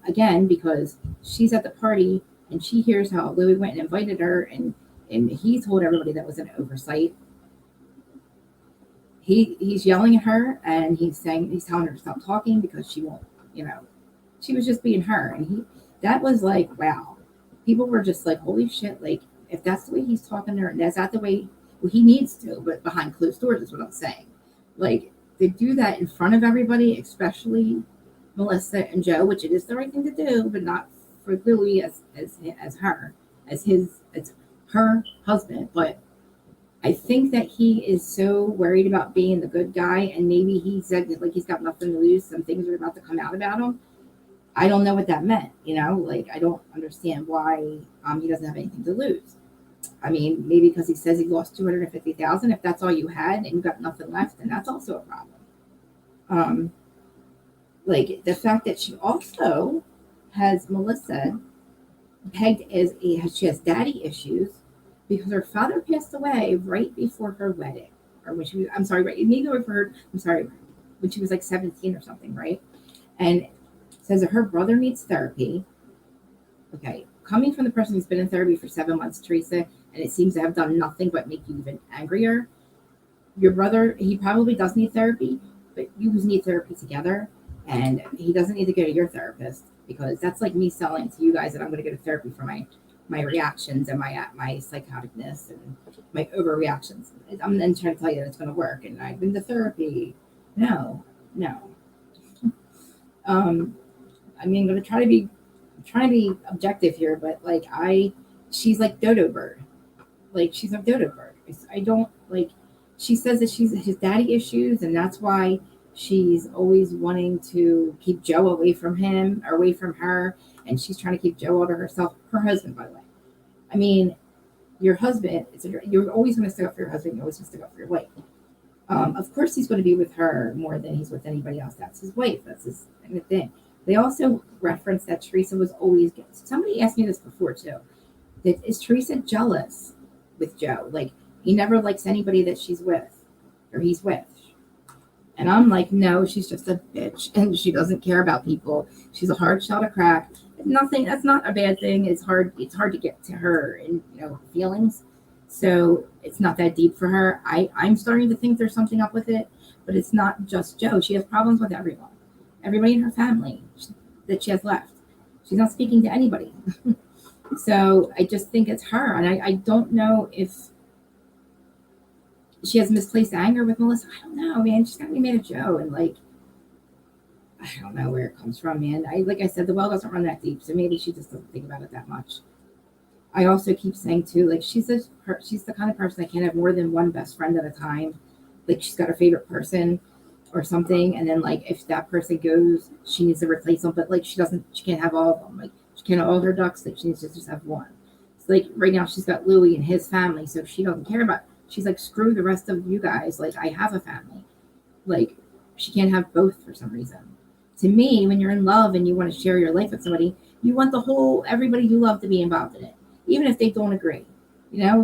Again, because she's at the party and she hears how Louie went and invited her, and he told everybody that was an oversight. He's yelling at her and he's telling her to stop talking because she won't, she was just being her. And that was like, wow. People were just like, holy shit, like if that's the way he's talking to her, and that's not the way Well, he needs to, but behind closed doors is what I'm saying. Like, they do that in front of everybody, especially Melissa and Joe, which it is the right thing to do, but not for Louie as her husband. But I think that he is so worried about being the good guy, and maybe he said that, like, he's got nothing to lose. Some things are about to come out about him. I don't know what that meant, Like, I don't understand why he doesn't have anything to lose. I mean, maybe because he says he lost 250,000. If that's all you had and you got nothing left, then that's also a problem. Like the fact that she also has Melissa pegged as she has daddy issues because her father passed away right before her wedding, or when she was. I'm sorry, right? Maybe for her. I'm sorry, when she was like 17 or something, right? And says that her brother needs therapy. Okay, coming from the person who's been in therapy for 7 months, Teresa, and it seems to have done nothing but make you even angrier. Your brother, he probably does need therapy, but you need therapy together, and he doesn't need to go to your therapist because that's like me selling to you guys that I'm going to go to therapy for my reactions and my psychoticness and my overreactions. I'm then trying to tell you that it's going to work, and I've been to therapy. No. I mean, I'm going to try to be objective here, but she's like Dodo Bird. Like, she's a Dodo Bird. I don't like. She says that she's his daddy issues, and that's why she's always wanting to keep Joe away from him or away from her, and she's trying to keep Joe out of herself. Her husband, by the way. I mean, your husband. You're always going to stick up for your husband. You're always going to stick up for your wife. Of course, he's going to be with her more than he's with anybody else. That's his wife. That's his thing. They also referenced that Teresa was always. Somebody asked me this before too. Is Teresa jealous with Joe? Like, he never likes anybody that she's with or he's with. And I'm like, no, she's just a bitch and she doesn't care about people. She's a hard shell to crack. Nothing. That's not a bad thing. It's hard to get to her and feelings. So it's not that deep for her. I'm starting to think there's something up with it, but it's not just Joe. She has problems with everyone. Everybody in her family that she has left. She's not speaking to anybody. So I just think it's her. And I don't know if she has misplaced anger with Melissa. I don't know, man. She's got to be mad at Joe. And I don't know where it comes from, man. Like I said, the well doesn't run that deep. So maybe she just doesn't think about it that much. I also keep saying too, she's the kind of person that can't have more than one best friend at a time. Like, she's got her favorite person or something, and then if that person goes, she needs to replace them. But she can't have all of them. She can't have all her ducks. She needs to just have one. So right now she's got Louie and his family, so she doesn't care about. She's like, screw the rest of you guys. I have a family. She can't have both for some reason. To me, when you're in love and you want to share your life with somebody, you want everybody you love to be involved in it, even if they don't agree.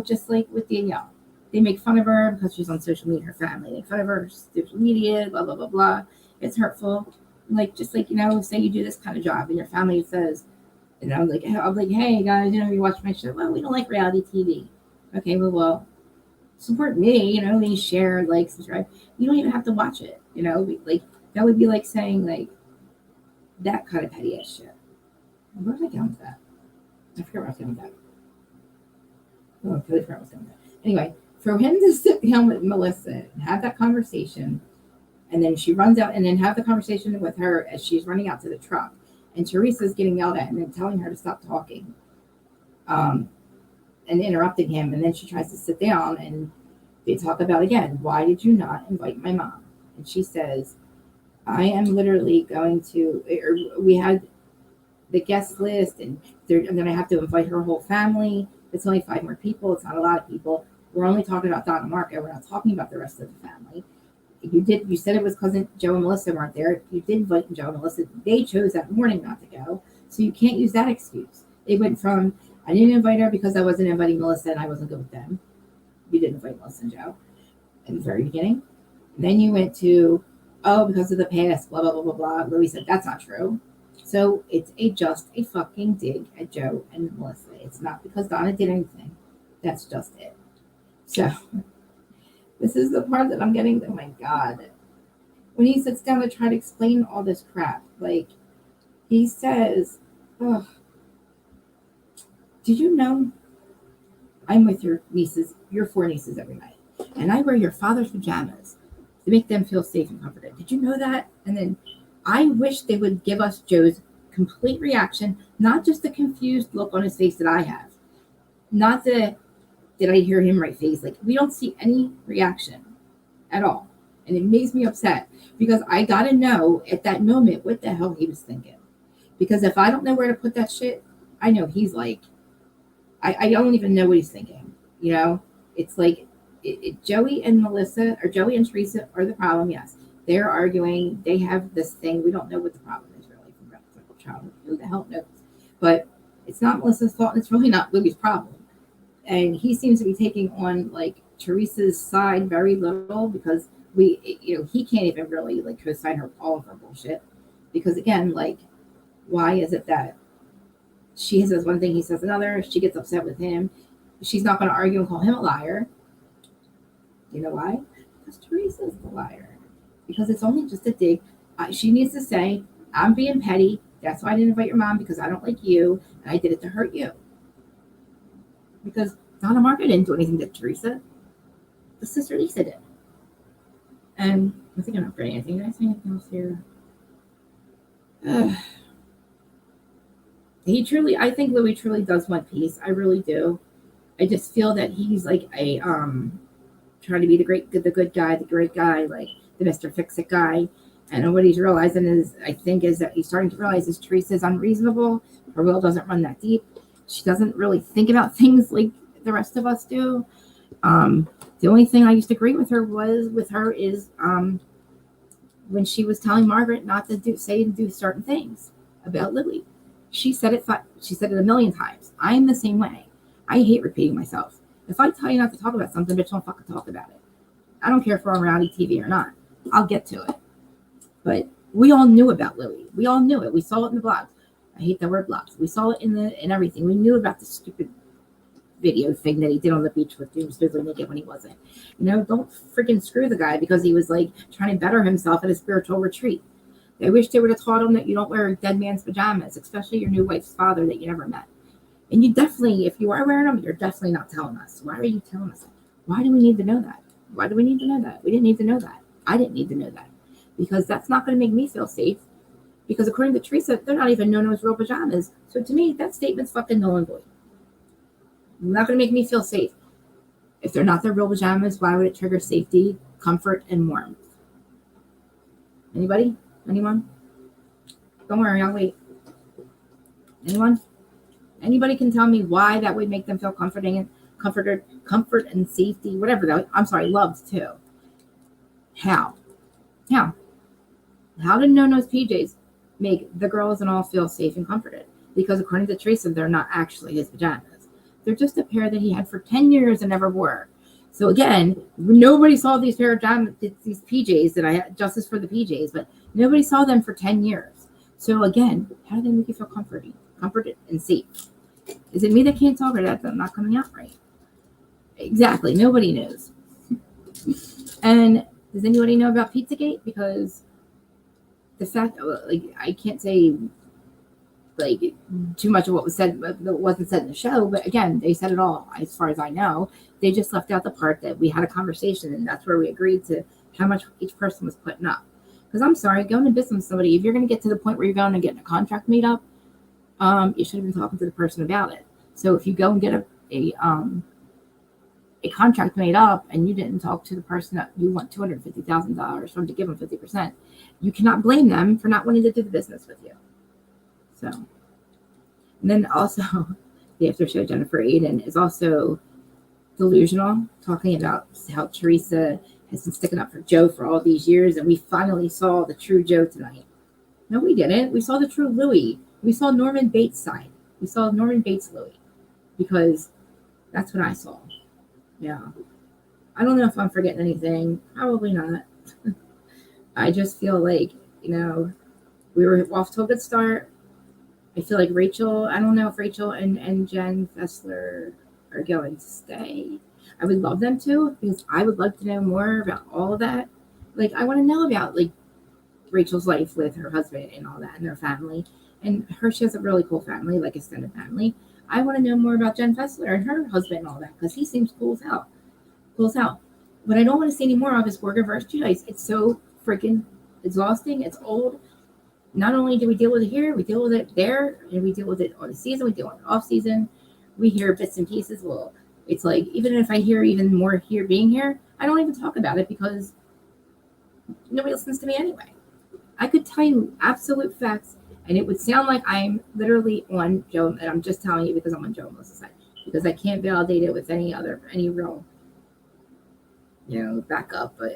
Just like with Danielle. They make fun of her because she's on social media, her family. They make fun of her social media, blah, blah, blah, blah. It's hurtful. Say you do this kind of job and your family says, I'm like, hey, guys, you watch my show. Well, we don't like reality TV. Okay, well, support me, please share, subscribe. You don't even have to watch it, that would be like saying, that kind of petty ass shit. Where was I going with that? I forget where I was going with that. Oh, I totally forgot where I was going with that. Anyway, for him to sit down with Melissa and have that conversation, and then she runs out and then have the conversation with her as she's running out to the truck, and Teresa's getting yelled at and then telling her to stop talking, and interrupting him, and then she tries to sit down and they talk about again, why did you not invite my mom? And she says, I am literally going to, we had the guest list, and then I have to invite her whole family. It's only 5 more people. It's not a lot of people. We're only talking about Don and Marco. We're not talking about the rest of the family. You said it was because Joe and Melissa weren't there. You did invite Joe and Melissa. They chose that morning not to go. So you can't use that excuse. It went from, I didn't invite her because I wasn't inviting Melissa and I wasn't good with them. You didn't invite Melissa and Joe in the very beginning. And then you went to, because of the past, blah, blah, blah, blah, blah. Louie said, that's not true. So it's just a fucking dig at Joe and Melissa. It's not because Donna did anything. That's just it. So this is the part that I'm getting, oh my God. When he sits down to try to explain all this crap, he says, did you know I'm with your nieces, your 4 nieces every night, and I wear your father's pajamas to make them feel safe and comforted. Did you know that? And then I wish they would give us Joe's complete reaction, not just the confused look on his face that I have, not the did I hear him right face. Like, we don't see any reaction at all. And it makes me upset because I got to know at that moment what the hell he was thinking. Because if I don't know where to put that shit, I know he's like, I don't even know what he's thinking. You know, it's like Joey and Melissa, or Joey and Teresa, are the problem. Yes, they're arguing. They have this thing. We don't know what the problem is really from clinical childhood. Who the hell knows? But it's not Melissa's fault, and it's really not Louie's problem. And he seems to be taking on like Teresa's side very little because he can't even really like co-sign all of her bullshit. Because again, like, why is it that she says one thing, he says another, she gets upset with him, she's not going to argue and call him a liar? You know why? Because Teresa's the liar. Because it's only just a dig. She needs to say, I'm being petty, that's why I didn't invite your mom, because I don't like you and I did it to hurt you. Because Donna Margaret didn't do anything to Teresa. The sister Lisa did. And I think I'm not forgetting anything. Did I say anything else here? I think Louie truly does want peace. I really do. I just feel that he's like a trying to be the good guy, the great guy, like the Mr. Fix-It guy. And what he's realizing is that he's starting to realize is Teresa's unreasonable. Her will doesn't run that deep. She doesn't really think about things like the rest of us do. The only thing I used to agree with her is when she was telling Margaret not to do certain things about Louie. She said it a million times. I am the same way. I hate repeating myself. If I tell you not to talk about something, bitch, don't fucking talk about it. I don't care if we're on reality TV or not. I'll get to it. But we all knew about Louie. We all knew it. We saw it in the blogs. I hate that word blogs. We saw it in everything. We knew about the stupid video thing that he did on the beach with Doom Spizzler naked when he wasn't. Don't freaking screw the guy because he was like trying to better himself at a spiritual retreat. I wish they would have taught him that you don't wear a dead man's pajamas, especially your new wife's father that you never met. And you definitely, if you are wearing them, you're definitely not telling us. Why are you telling us? Why do we need to know that? Why do we need to know that? We didn't need to know that. I didn't need to know that. Because that's not going to make me feel safe. Because according to Teresa, they're not even Nonos real pajamas. So to me, that statement's fucking null and void. Not going to make me feel safe. If they're not their real pajamas, why would it trigger safety, comfort, and warmth? Anybody? Anyone? Don't worry, I'll wait. Anyone? Anybody can tell me why that would make them feel comfort and safety, whatever that. I'm sorry, loved too. How? How did Nono's PJs make the girls and all feel safe and comforted? Because according to Teresa, they're not actually his pajamas. They're just a pair that he had for 10 years and never wore. So again, nobody saw these pair of pajamas, these PJs that I had, justice for the PJs, but nobody saw them for 10 years. So again, how do they make you feel comforted and safe? Is it me that can't talk or that I'm not coming out right? Exactly. Nobody knows. And does anybody know about Pizzagate? Because the fact, like, I can't say like too much of what was said that wasn't said in the show, but again, they said it all as far as I know. They just left out the part that we had a conversation, and that's where we agreed to how much each person was putting up. Because I'm sorry, going to business with somebody, if you're going to get to the point where you're going to get a contract made up, you should have been talking to the person about it. So if you go and get a contract made up and you didn't talk to the person that you want $250,000 from to give them 50%, you cannot blame them for not wanting to do the business with you. So, and then also the after show, Jennifer Aiden is also delusional, talking about how Teresa has been sticking up for Joe for all these years, and we finally saw the true Joe tonight. No, we didn't. We saw the true Louie. We saw Norman Bates' side. We saw Norman Bates' Louie, because that's what I saw. Yeah. I don't know if I'm forgetting anything. Probably not. I just feel like, we were off to a good start. I feel like Rachel, I don't know if Rachel and Jen Fessler are going to stay. I would love them to, because I would love to know more about all of that. Like, I want to know about, like, Rachel's life with her husband and all that and their family. And she has a really cool family, like extended family. I want to know more about Jen Fessler and her husband and all that because he seems cool as hell. Cool as hell. What I don't want to see anymore of is Gorga versus Judice. It's so freaking exhausting. It's old. Not only do we deal with it here, we deal with it there, and we deal with it on the season, we deal with it off season. We hear bits and pieces. Well, it's like, even if I hear even more here being here, I don't even talk about it because nobody listens to me anyway. I could tell you absolute facts, and it would sound like I'm literally on Joe, and I'm just telling you because I'm on Joe and Melissa's side, because I can't validate it with any real, backup. But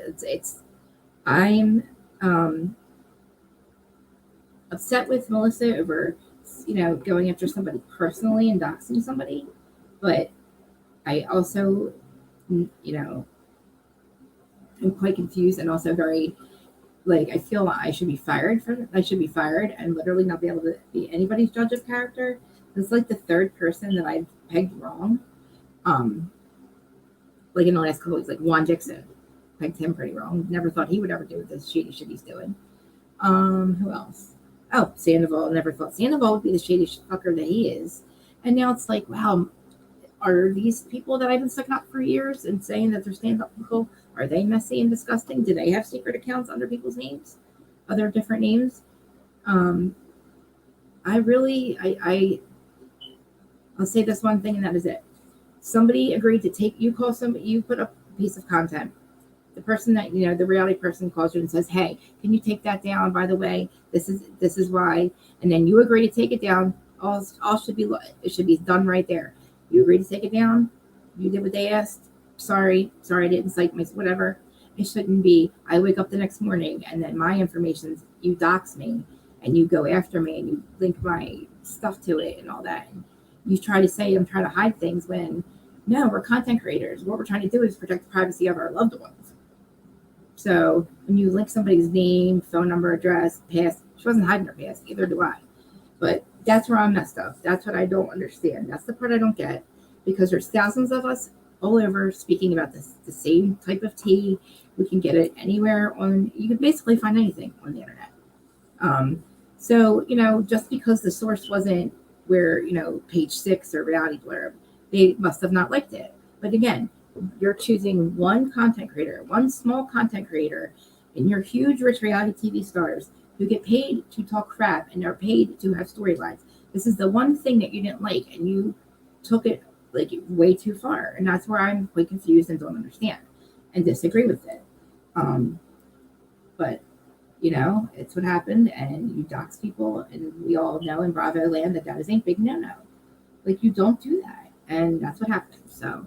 I'm upset with Melissa over, going after somebody personally and doxing somebody, but I also, am quite confused and also very, I feel I should be fired and literally not be able to be anybody's judge of character. It's like the third person that I've pegged wrong. In the last couple weeks, like Juan Dixon, pegged him pretty wrong. Never thought he would ever do this shady shit he's doing. Who else? Oh, Sandoval. Never thought Sandoval would be the shady fucker that he is. And now it's like, wow, are these people that I've been sticking up for years and saying that they're stand-up people, are they messy and disgusting? Do they have secret accounts under people's names? Other different names? I'll say this one thing and that is it. Somebody agreed to you put up a piece of content. The person that, the reality person calls you and says, hey, can you take that down? By the way, this is why. And then you agree to take it down. All it should be done right there. You agree to take it down. You did what they asked. Sorry, I didn't cite my whatever. It shouldn't be. I wake up the next morning and then my information, you dox me and you go after me and you link my stuff to it and all that. And you try to say I'm trying to hide things when no, we're content creators. What we're trying to do is protect the privacy of our loved ones. So when you link somebody's name, phone number, address, past, she wasn't hiding her past, either do I. But that's where I'm messed up. That's what I don't understand. That's the part I don't get, because there's thousands of us all over speaking about the same type of tea. We can get it anywhere you can basically find anything on the internet. So, just because the source wasn't where, page 6 or reality blurb, they must have not liked it. But again, you're choosing one content creator, one small content creator, and your huge rich reality TV stars who get paid to talk crap and are paid to have storylines. This is the one thing that you didn't like, and you took it way too far. And that's where I'm quite confused and don't understand and disagree with it. But it's what happened, and you dox people, and we all know in Bravo land that is a big no-no. You don't do that, and that's what happened. So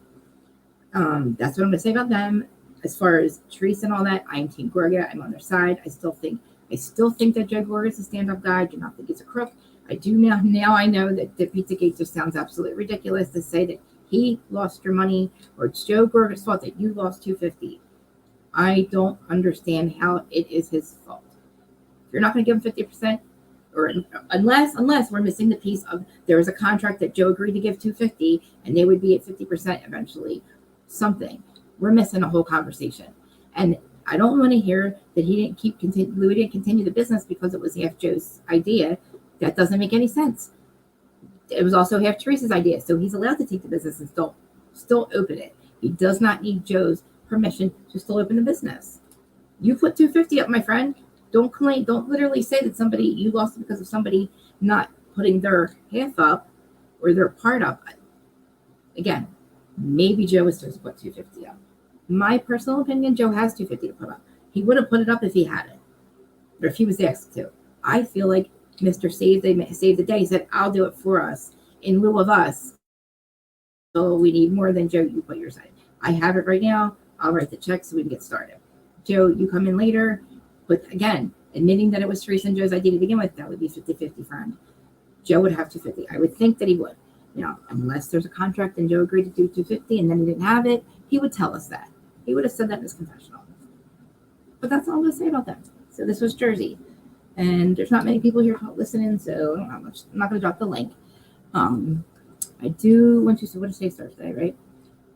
that's what I'm going to say about them. As far as Therese and all that, I'm Team Gorga. I'm on their side. I still think that Joe Gorga is a stand-up guy. I do not think he's a crook. I do now I know that the Pizzagate just sounds absolutely ridiculous to say that he lost your money or it's Joe Gorga's fault that you lost $250. I don't understand how it is his fault. If you're not going to give him 50%, or unless we're missing the piece of there was a contract that Joe agreed to give $250 and they would be at 50% eventually. Something. We're missing a whole conversation. And I don't want to hear that Louie didn't continue the business because it was half Joe's idea. That doesn't make any sense. It was also half Teresa's idea, so he's allowed to take the business and still open it. He does not need Joe's permission to still open the business. You put $250 up, my friend. Don't claim. Don't literally say that you lost it because of somebody not putting their half up or their part up. Again, maybe Joe was supposed to put $250 up. My personal opinion, Joe has $250 to put up. He would have put it up if he had it, or if he was asked to. I feel like Mr. Save the Day said, I'll do it for us in lieu of us. So we need more than Joe, you put your side. I have it right now. I'll write the check so we can get started. Joe, you come in later. But again, admitting that it was Teresa and Joe's idea to begin with, that would be 50-50, friend. Joe would have $250. I would think that he would. Unless there's a contract and Joe agreed to do $250 and then he didn't have it, he would tell us that. He would have said that in his confessional. But that's all I'm going to say about that. So this was Jersey. And there's not many people here listening, so I don't have much. I'm not going to drop the link. I do want to, so what is today's Thursday, right?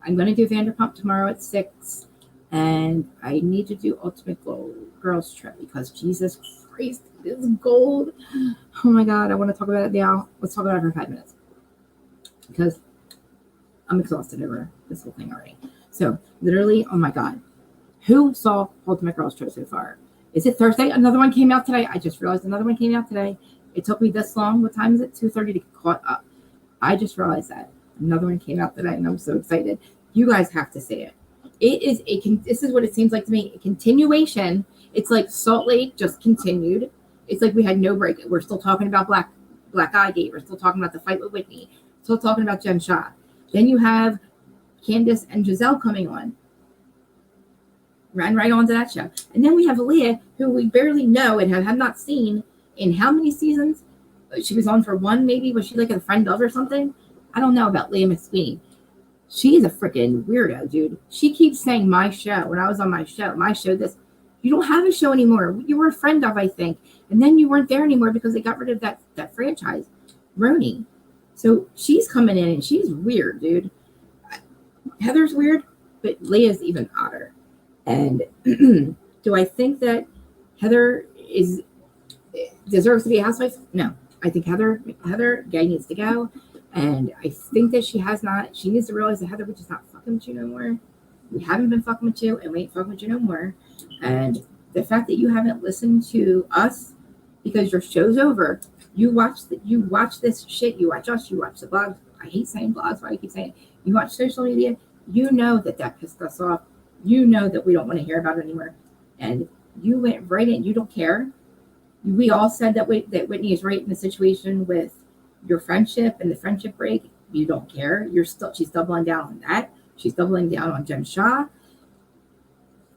I'm going to do Vanderpump tomorrow at 6. And I need to do Ultimate Girls Trip because Jesus Christ, it's gold. Oh my God, I want to talk about it now. Let's talk about it for 5 minutes because I'm exhausted over this whole thing already. So literally, oh my God, who saw Ultimate Girls Trip so far? Is it Thursday? Another one came out today. I just realized another one came out today. It took me this long. What time is it? 2:30 to get caught up. I just realized that another one came out today, and I'm so excited. You guys have to see it. This is what it seems like to me. A continuation. It's like Salt Lake just continued. It's like we had no break. We're still talking about Black Eye Gate. We're still talking about the fight with Whitney. Still talking about Jen Shah. Then you have Candace and Giselle coming on. Ran right onto that show. And then we have Leah, who we barely know and have not seen in how many seasons? She was on for one, maybe. Was she like a friend of or something? I don't know about Leah McSweeney. She is a freaking weirdo, dude. She keeps saying my show. When I was on my show this. You don't have a show anymore. You were a friend of, I think. And then you weren't there anymore because they got rid of that franchise, RHONJ. So she's coming in and she's weird, dude. Heather's weird, but Leah's even odder. And do I think that Heather deserves to be a housewife? No. I think Heather Gay needs to go. And I think that she needs to realize that Heather, we're just not fucking with you no more. We haven't been fucking with you, and we ain't fucking with you no more. And the fact that you haven't listened to us because your show's over, you watch this shit, you watch us, you watch the blogs. I hate saying blogs, why I keep saying it. You watch social media, you know that pissed us off. You know that we don't want to hear about it anymore. And you went right in. You don't care. We all said that Whitney is right in the situation with your friendship and the friendship break. You don't care. She's doubling down on that. She's doubling down on Jen Shah.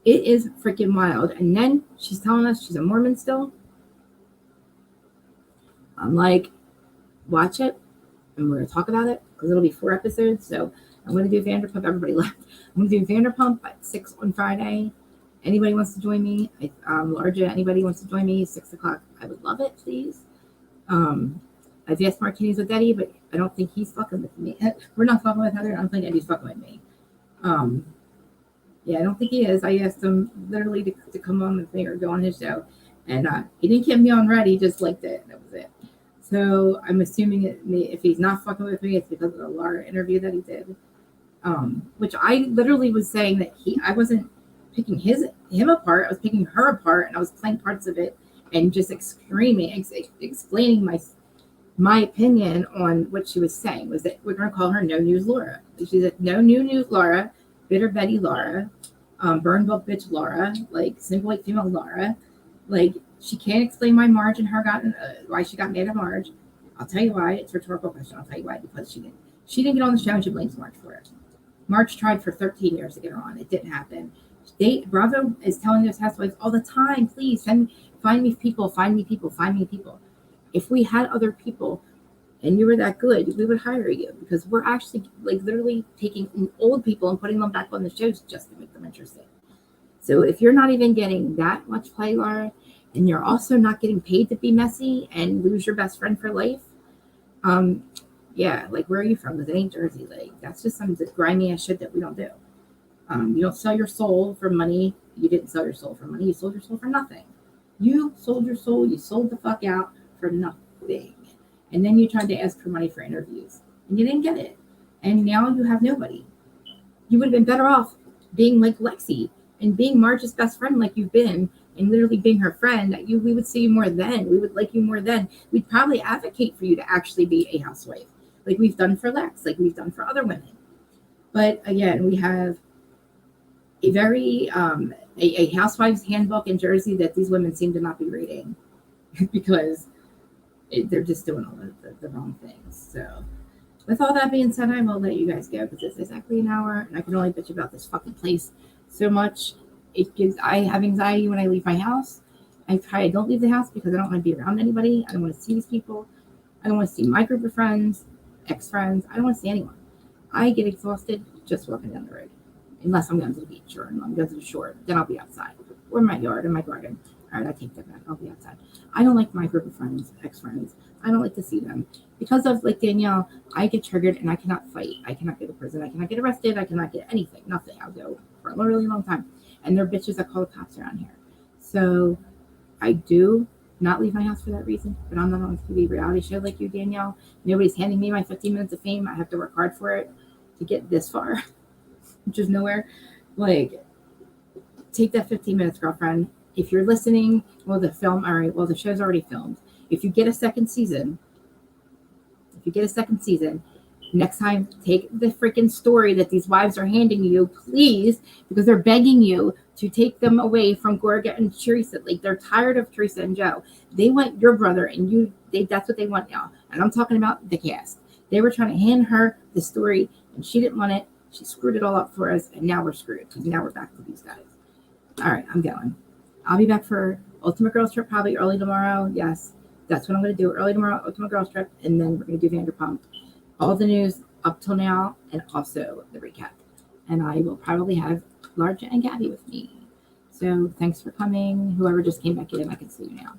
It is freaking wild. And then she's telling us she's a Mormon still. I'm like, watch it. And we're going to talk about it because it'll be 4 episodes. So I'm going to do Vanderpump. Everybody left. I'm going to do Vanderpump at 6 on Friday. Anybody wants to join me? Larja, anybody wants to join me? 6 o'clock. I would love it, please. I've asked Martinis with Eddie, but I don't think he's fucking with me. We're not fucking with Heather. I don't think Eddie's fucking with me. Yeah, I don't think he is. I asked him literally to come on with me or go on his show. And he didn't get me on Red. He just liked it. That was it. So I'm assuming if he's not fucking with me, it's because of the Laura interview that he did. Which I literally was saying that I wasn't picking him apart. I was picking her apart, and I was playing parts of it and just explaining my opinion on what she was saying. Was that we're going to call her No News Laura. She's a No New News Laura, Bitter Betty Laura, Burn Book Bitch Laura, like Simple White Female Laura. Like, she can't explain why Marge and her why she got mad at Marge. I'll tell you why. It's a rhetorical question. I'll tell you why. Because she didn't get on the show and she blames Marge for it. Marge tried for 13 years to get her on. It didn't happen. Bravo is telling those housewives all the time, please find me people. If we had other people and you were that good, we would hire you because we're actually like literally taking old people and putting them back on the shows just to make them interesting. So if you're not even getting that much play, Laura, and you're also not getting paid to be messy and lose your best friend for life, yeah, like where are you from? Because it ain't Jersey. Like that's just some grimy ass shit that we don't do. You don't sell your soul for money. You didn't sell your soul for money. You sold your soul for nothing. You sold your soul. You sold the fuck out for nothing. And then you tried to ask for money for interviews. And you didn't get it. And now you have nobody. You would have been better off being like Lexi and being Marge's best friend like you've been and literally being her friend. We would see you more then. We would like you more then. We'd probably advocate for you to actually be a housewife like we've done for Lex, like we've done for other women. But again, we have a very a housewife's handbook in Jersey that these women seem to not be reading because they're just doing all the wrong things. So with all that being said, I will let you guys go because it's exactly an hour and I can only bitch about this fucking place so much. I have anxiety when I leave my house. I don't leave the house because I don't want to be around anybody. I don't want to see these people. I don't want to see my group of friends, ex-friends. I don't want to see anyone. I get exhausted just walking down the road. Unless I'm going to the beach or I'm going to the shore, then I'll be outside. Or in my yard, in my garden. All right, I take that back. I'll be outside. I don't like my group of friends, ex-friends. I don't like to see them. Because of, like Danielle, I get triggered and I cannot fight. I cannot go to prison. I cannot get arrested. I cannot get anything. Nothing. I'll go for a really long time. And they're bitches that call the cops around here. So I do not leave my house for that reason. But I'm not on a TV reality show like you, Danielle. Nobody's handing me my 15 minutes of fame. I have to work hard for it to get this far, which is nowhere. Like, take that 15 minutes, girlfriend. If you're listening, well, the show's already filmed. If you get a second season, next time, take the freaking story that these wives are handing you, please, because they're begging you to take them away from Gorga and Teresa. Like, they're tired of Teresa and Joe. They want your brother, and that's what they want now. And I'm talking about the cast. They were trying to hand her the story, and she didn't want it. She screwed it all up for us, and now we're screwed, because now we're back to these guys. All right, I'm going. I'll be back for Ultimate Girls Trip probably early tomorrow. Yes, that's what I'm going to do. Early tomorrow, Ultimate Girls Trip, and then we're going to do Vanderpump. All the news up till now, and also the recap. And I will probably have Large and Gabby with me. So thanks for coming. Whoever just came back in, I can see you now.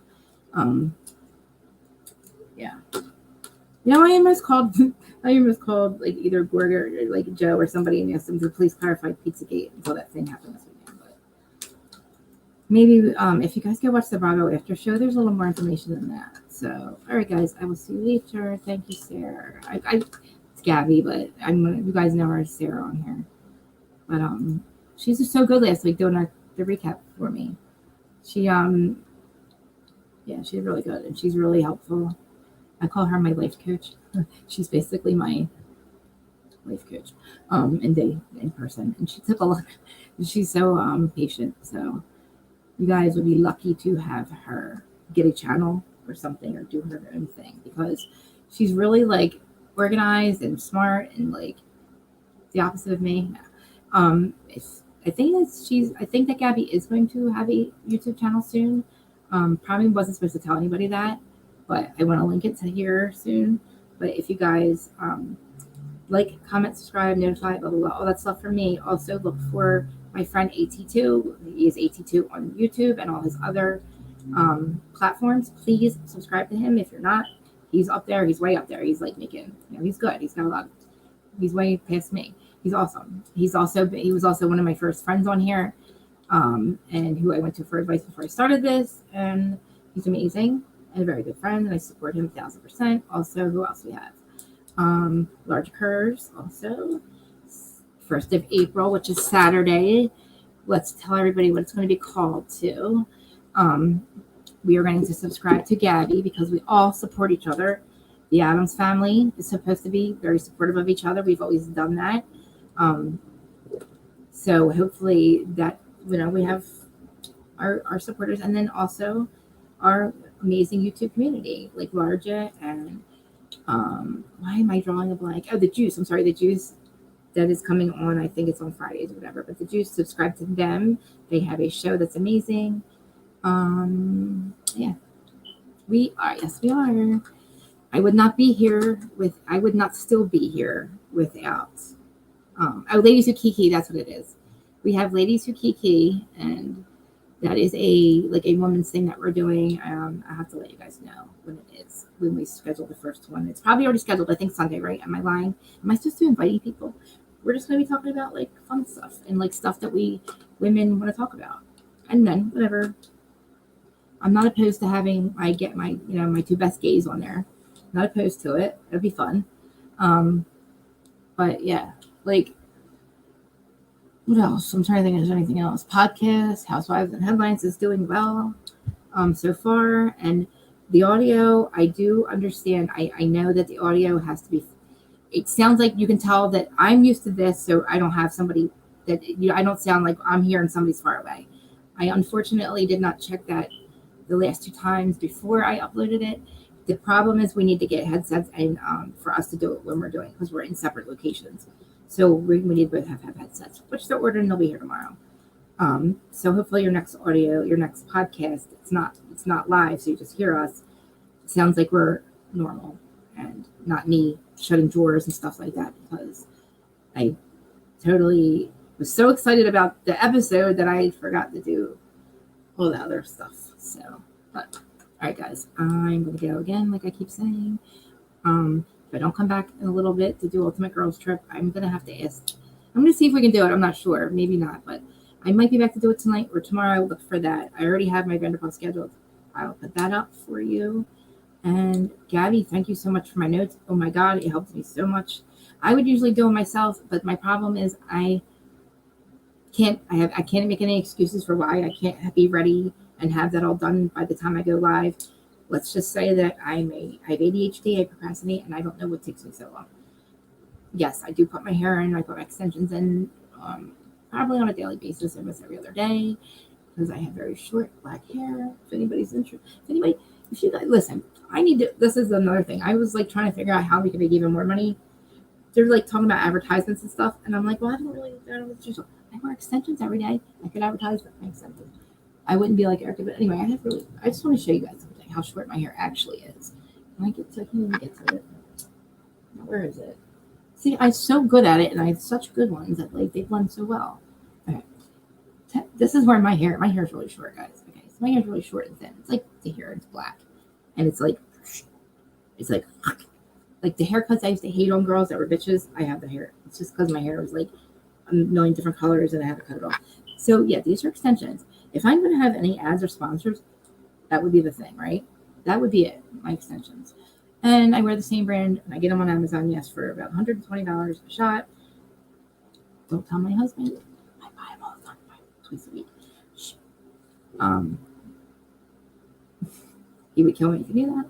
Yeah. You know, I almost called like either Gorga or like Joe or somebody and asked them to please clarify Pizzagate until that thing happened this weekend. But maybe if you guys go watch the Bravo after show, there's a little more information than that. So, all right, guys, I will see you later. Thank you, Sarah. It's Gabby, but you guys know her as Sarah on here. But she's just so good last week doing the recap for me. She's really good, and she's really helpful. I call her my life coach. She's basically my life coach, in person. And she took a lot. She's so patient. So you guys would be lucky to have her get a channel or something, or do her own thing, because she's really like organized and smart and like the opposite of me. I think that Gabby is going to have a YouTube channel soon. Probably wasn't supposed to tell anybody that, but I want to link it to here soon. But if you guys like, comment, subscribe, notify, blah, blah, blah, all that stuff for me. Also look for my friend AT2. He is AT2 on YouTube and all his other platforms. Please subscribe to him if you're not. He's up there. He's way up there. He's like making, he's good. He's got a lot. He's way past me. He's awesome. He was also one of my first friends on here, and who I went to for advice before I started this. And he's amazing and a very good friend, and I support him 1,000%. Also, who else we have? Large Curves, also 1st of April, which is Saturday. Let's tell everybody what it's going to be called too. We are going to subscribe to Gabby because we all support each other. The Addams family is supposed to be very supportive of each other. We've always done that. So hopefully that, we have our supporters, and then also our amazing YouTube community, like Larja and why am I drawing a blank? Oh, the Juice. I'm sorry, the Juice that is coming on. I think it's on Fridays or whatever. But the Juice, subscribe to them. They have a show that's amazing. Yeah, we are. Yes, we are. I would not still be here without. Ladies Who Kiki. That's what it is. We have Ladies Who Kiki, and that is a woman's thing that we're doing. I have to let you guys know when we schedule the first one. It's probably already scheduled. I think Sunday, right? Am I lying? Am I supposed to invite people? We're just going to be talking about like fun stuff and like stuff that we women want to talk about, and then whatever. I'm not opposed to having my 2 best gays on there. Not opposed to it. It'd be fun. But yeah, like, what else? I'm trying to think if there's anything else. Podcast, Housewives and Headlines is doing well so far. And the audio, I do understand. I know that the audio has to be, it sounds like you can tell that I'm used to this, so I don't have somebody that, I don't sound like I'm here and somebody's far away. I unfortunately did not check that the last 2 times before I uploaded it. The problem is we need to get headsets and for us to do it when we're doing it, because we're in separate locations. So we need to both have headsets, which they're ordering. They'll be here tomorrow. So hopefully your next podcast, it's not live, so you just hear us. It sounds like we're normal and not me shutting drawers and stuff like that, because I totally was so excited about the episode that I forgot to do all the other stuff. So, but all right, guys, I'm going to go again, like I keep saying. If I don't come back in a little bit to do Ultimate Girls Trip, I'm going to have to ask. I'm going to see if we can do it. I'm not sure. Maybe not, but I might be back to do it tonight or tomorrow. I will look for that. I already have my Vanderpump scheduled. I'll put that up for you. And Gabby, thank you so much for my notes. Oh my God, it helps me so much. I would usually do it myself, but my problem is I can't make any excuses for why I can't be ready and have that all done by the time I go live. Let's just say that I have ADHD, I procrastinate, and I don't know what takes me so long. Yes, I do put my hair in, I put my extensions in, probably on a daily basis, almost every other day, because I have very short black hair. If anybody's interested, if you guys listen, this is another thing. I was like trying to figure out how we could make even more money. They're like talking about advertisements and stuff, and I'm like, well, I don't know what to do. I wear extensions every day. I could advertise with my extensions. I wouldn't be like Erica, but anyway, I just want to show you guys something, how short my hair actually is. Can I can't even get to it. Now, where is it? See, I'm so good at it, and I have such good ones that like they blend so well. Okay, this is where my hair is really short, guys. Okay, so my hair is really short and thin. It's like the hair, it's black, and it's like the haircuts I used to hate on girls that were bitches. I have the hair. It's just because my hair was like a million different colors, and I had to cut it off. So yeah, these are extensions. If I'm going to have any ads or sponsors, that would be the thing, right? That would be it, my extensions. And I wear the same brand, and I get them on Amazon, yes, for about $120 a shot. Don't tell my husband. I buy them all the time, twice a week. He would kill me if you do that.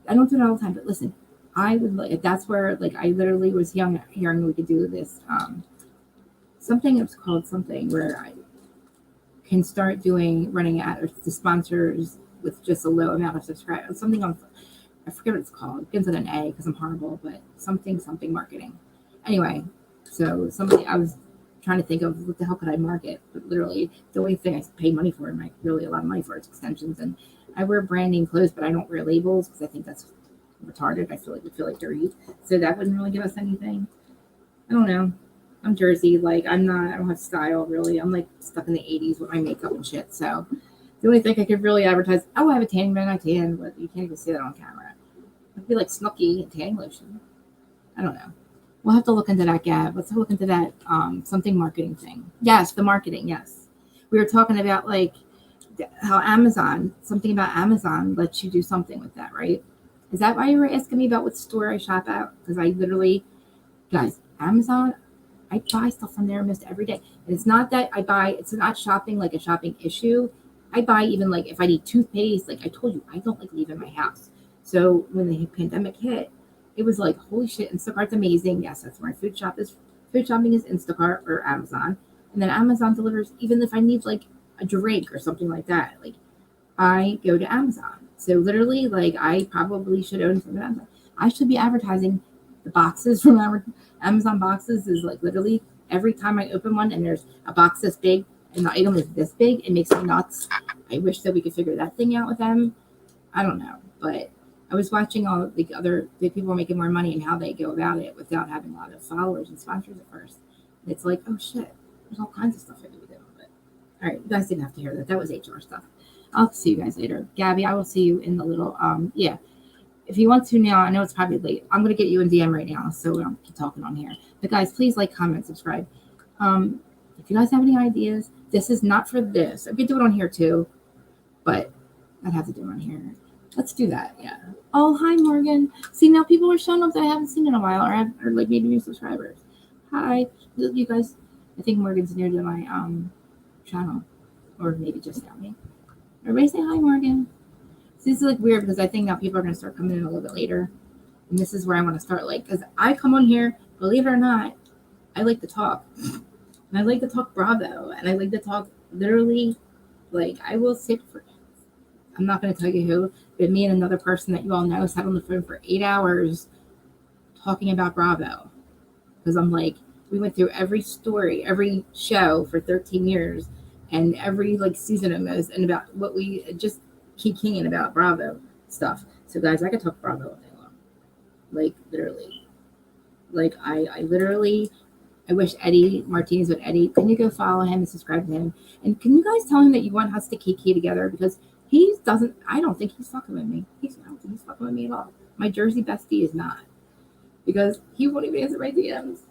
I don't do it all the time, but listen, I would like, that's where like I literally was young hearing we could do this. Something it was called something where I can start running ads to sponsors with just a low amount of subscribers. Something on, I forget what it's called. It begins with an A because I'm horrible, but something marketing. Anyway, so I was trying to think of what the hell could I market, but literally the only thing I pay money for, and really a lot of money for, is extensions. And I wear brand name clothes, but I don't wear labels because I think that's retarded. I feel like dirty, so that wouldn't really give us anything. I don't know. I'm Jersey, like I don't have style really. I'm like stuck in the 80s with my makeup and shit. So the only thing I could really advertise, I have a tanning bed, I tan, but you can't even see that on camera. It'd be like Snooki and tanning lotion. I don't know. We'll have to look into that, Gab. Let's look into that something marketing thing. Yes, the marketing. Yes, we were talking about like how something about Amazon lets you do something with that, right? Is that why you were asking me about what store I shop at? Because I literally, guys, Amazon, I buy stuff from there almost every day. And it's not that it's not shopping like a shopping issue. I buy even like if I need toothpaste, like I told you, I don't like leaving my house. So when the pandemic hit, it was like, holy shit, Instacart's amazing. Yes, that's where food shopping is Instacart or Amazon. And then Amazon delivers, even if I need like a drink or something like that, like I go to Amazon. So literally, like I probably should own some of Amazon. I should be advertising the boxes from Amazon boxes. Is like literally every time I open one and there's a box this big and the item is this big, it makes me nuts. I wish that we could figure that thing out with them. I don't know, but I was watching all the people making more money and how they go about it without having a lot of followers and sponsors at first. And it's like, oh shit, there's all kinds of stuff I could be doing. But all right, you guys didn't have to hear that. That was HR stuff. I'll see you guys later. Gabby, I will see you in the little, yeah. If you want to now, I know it's probably late. I'm going to get you in DM right now, so we don't keep talking on here. But guys, please like, comment, subscribe. If you guys have any ideas, this is not for this. I could do it on here too, but I'd have to do it on here. Let's do that, yeah. Oh, hi, Morgan. See, now people are showing up that I haven't seen in a while, or like maybe new subscribers. Hi, you guys. I think Morgan's new to my channel, or maybe just now me. Everybody say hi, Morgan. So this is like weird because I think now people are going to start coming in a little bit later. And this is where I want to start, like, because I come on here, believe it or not, I like to talk. And I like to talk Bravo. And I like to talk literally, like, I will sit for, I'm not going to tell you who, but me and another person that you all know sat on the phone for 8 hours talking about Bravo. Because I'm like, we went through every story, every show for 13 years. And every like season almost, and about what we just keep kinging about Bravo stuff. So guys, I could talk Bravo all day long. Like literally. Like I literally, I wish Eddie Martinez would Eddie. Can you go follow him and subscribe to him? And can you guys tell him that you want us to kiki together? Because I don't think he's fucking with me. I don't think he's fucking with me at all. My Jersey bestie is not. Because he won't even answer my DMs.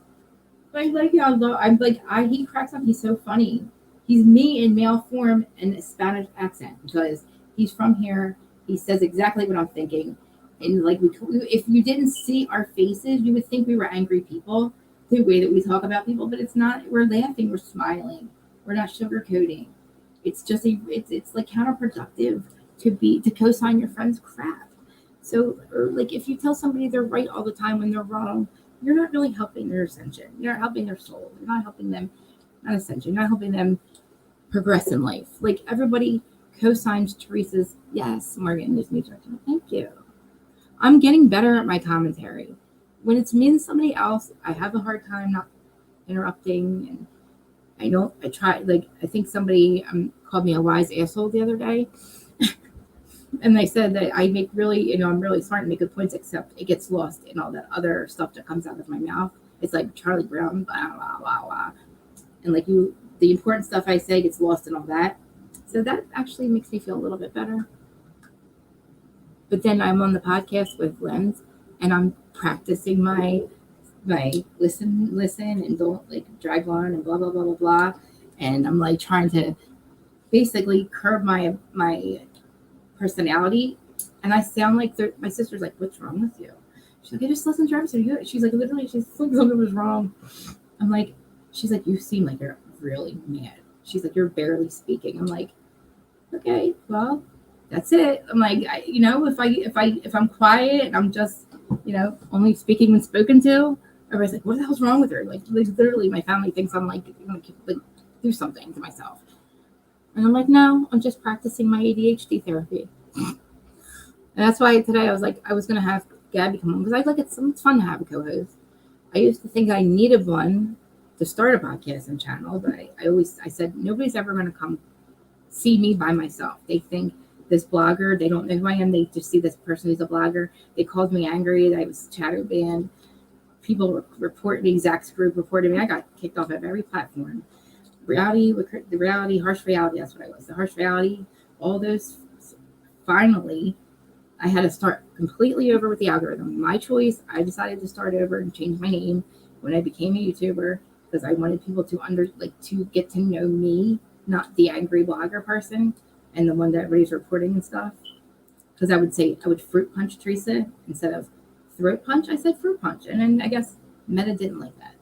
He cracks up. He's so funny. He's me in male form and a Spanish accent because He's from here. He says exactly what I'm thinking. And like if you didn't see our faces, you would think we were angry people, the way that we talk about people, but it's not. We're laughing, we're smiling, we're not sugarcoating. It's just it's like counterproductive to co-sign your friend's crap. So, or like if you tell somebody they're right all the time when they're wrong, you're not really helping their ascension. You're not helping their soul. You're not helping them, not ascension. You're not helping them progress in life. Like everybody co-signs Teresa's, yes, Morgan, this means right. Thank you. I'm getting better at my commentary. When it's me and somebody else, I have a hard time not interrupting, and I try, like, I think somebody called me a wise asshole the other day. And they said that I make really, I'm really smart and make good points, except it gets lost in all that other stuff that comes out of my mouth. It's like Charlie Brown, blah, blah, blah, blah. And like the important stuff I say gets lost in all that. So that actually makes me feel a little bit better. But then I'm on the podcast with Lens, and I'm practicing my listen, and don't like drag on and blah, blah, blah, blah, blah. And I'm like trying to basically curb my personality. And I sound like my sister's like, what's wrong with you? She's like, I just listened to her episode. She's like, literally, she's like, something was wrong. I'm like, she's like, you seem like you're really mad. She's like, you're barely speaking. I'm like, okay, well, that's it. I'm like, if I'm quiet and I'm just, only speaking when spoken to, everybody's like, what the hell's wrong with her? Like literally, my family thinks I'm like do something to myself. And I'm like, no, I'm just practicing my ADHD therapy. And that's why today I was like, I was going to have Gabby come on because I like it's fun to have a co-host. I used to think I needed one to start a podcast and channel, but I said, nobody's ever going to come see me by myself. They think this blogger, they don't know who I am. They just see this person who's a blogger. They called me angry that I was shadow banned. People reported me, Zach's group reported me. I got kicked off of every platform. Harsh reality, that's what I was. The harsh reality, all those, finally, I had to start completely over with the algorithm. My choice, I decided to start over and change my name when I became a YouTuber because I wanted people to get to know me, not the angry blogger person and the one that everybody's reporting and stuff. Because I would fruit punch Teresa instead of throat punch. I said fruit punch. And then I guess Meta didn't like that.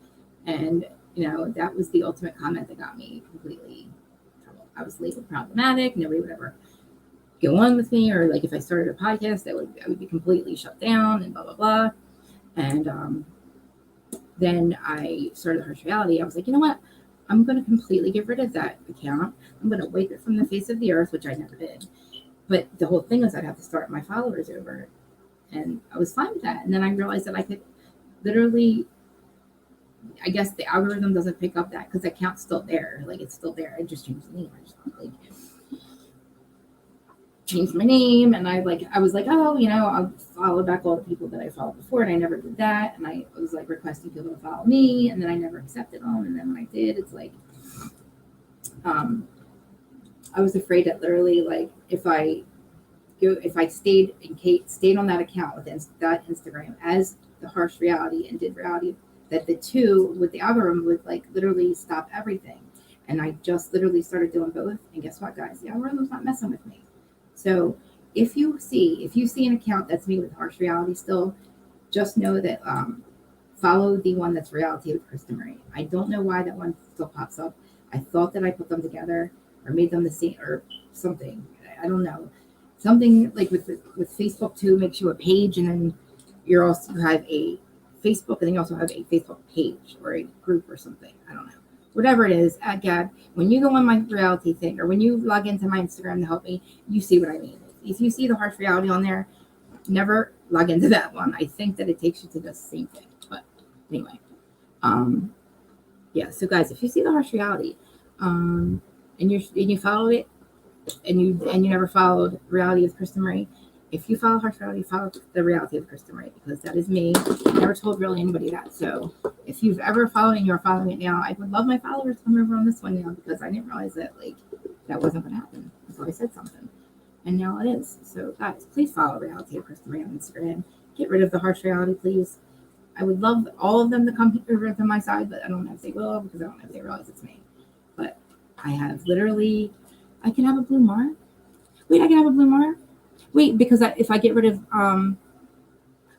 And that was the ultimate comment that got me completely in trouble. I was labeled problematic. Nobody would ever go on with me, or like if I started a podcast, I would be completely shut down and blah blah blah. And then I started Harsh Reality. I was like, you know what? I'm going to completely get rid of that account. I'm going to wipe it from the face of the earth, which I never did. But the whole thing was I'd have to start my followers over, and I was fine with that. And then I realized that I could literally. I guess the algorithm doesn't pick up that because the account's still there. Like it's still there. I just changed the name. I just changed my name, and I was like, oh, I'll follow back all the people that I followed before, and I never did that. And I was like requesting people to follow me, and then I never accepted them. And then when I did, it's like, I was afraid that literally, like, if I stayed on that account with that Instagram as the Harsh Reality and did reality, that the two with the algorithm would like literally stop everything. And I just literally started doing both. And guess what, guys? The algorithm's not messing with me. So if you see an account that's me with Harsh Reality still, just know that follow the one that's Reality with Krista Marie. I don't know why that one still pops up. I thought that I put them together or made them the same or something. I don't know. Something like with Facebook too makes you a page, and then you have a Facebook, and then you also have a Facebook page or a group or something. I don't know. Whatever it is, at Gab, when you go on my reality thing or when you log into my Instagram to help me, you see what I mean. If you see the Harsh Reality on there, never log into that one. I think that it takes you to the same thing. But anyway, yeah. So guys, if you see the Harsh Reality, and you follow it, and you never followed Reality with Krista Marie, if you follow Harsh Reality, follow the Reality of Krista Marie, because that is me. I never told really anybody that. So if you've ever followed and you're following it now, I would love my followers to come over on this one now, because I didn't realize that that wasn't going to happen. So I said something, and now it is. So guys, please follow Reality of Krista Marie on Instagram. Get rid of the Harsh Reality, please. I would love all of them to come over to my side, but I don't know if they will, because I don't know if they realize it's me. But I have literally, I can have a blue mark. Wait, I can have a blue mark? Wait, because if I get rid of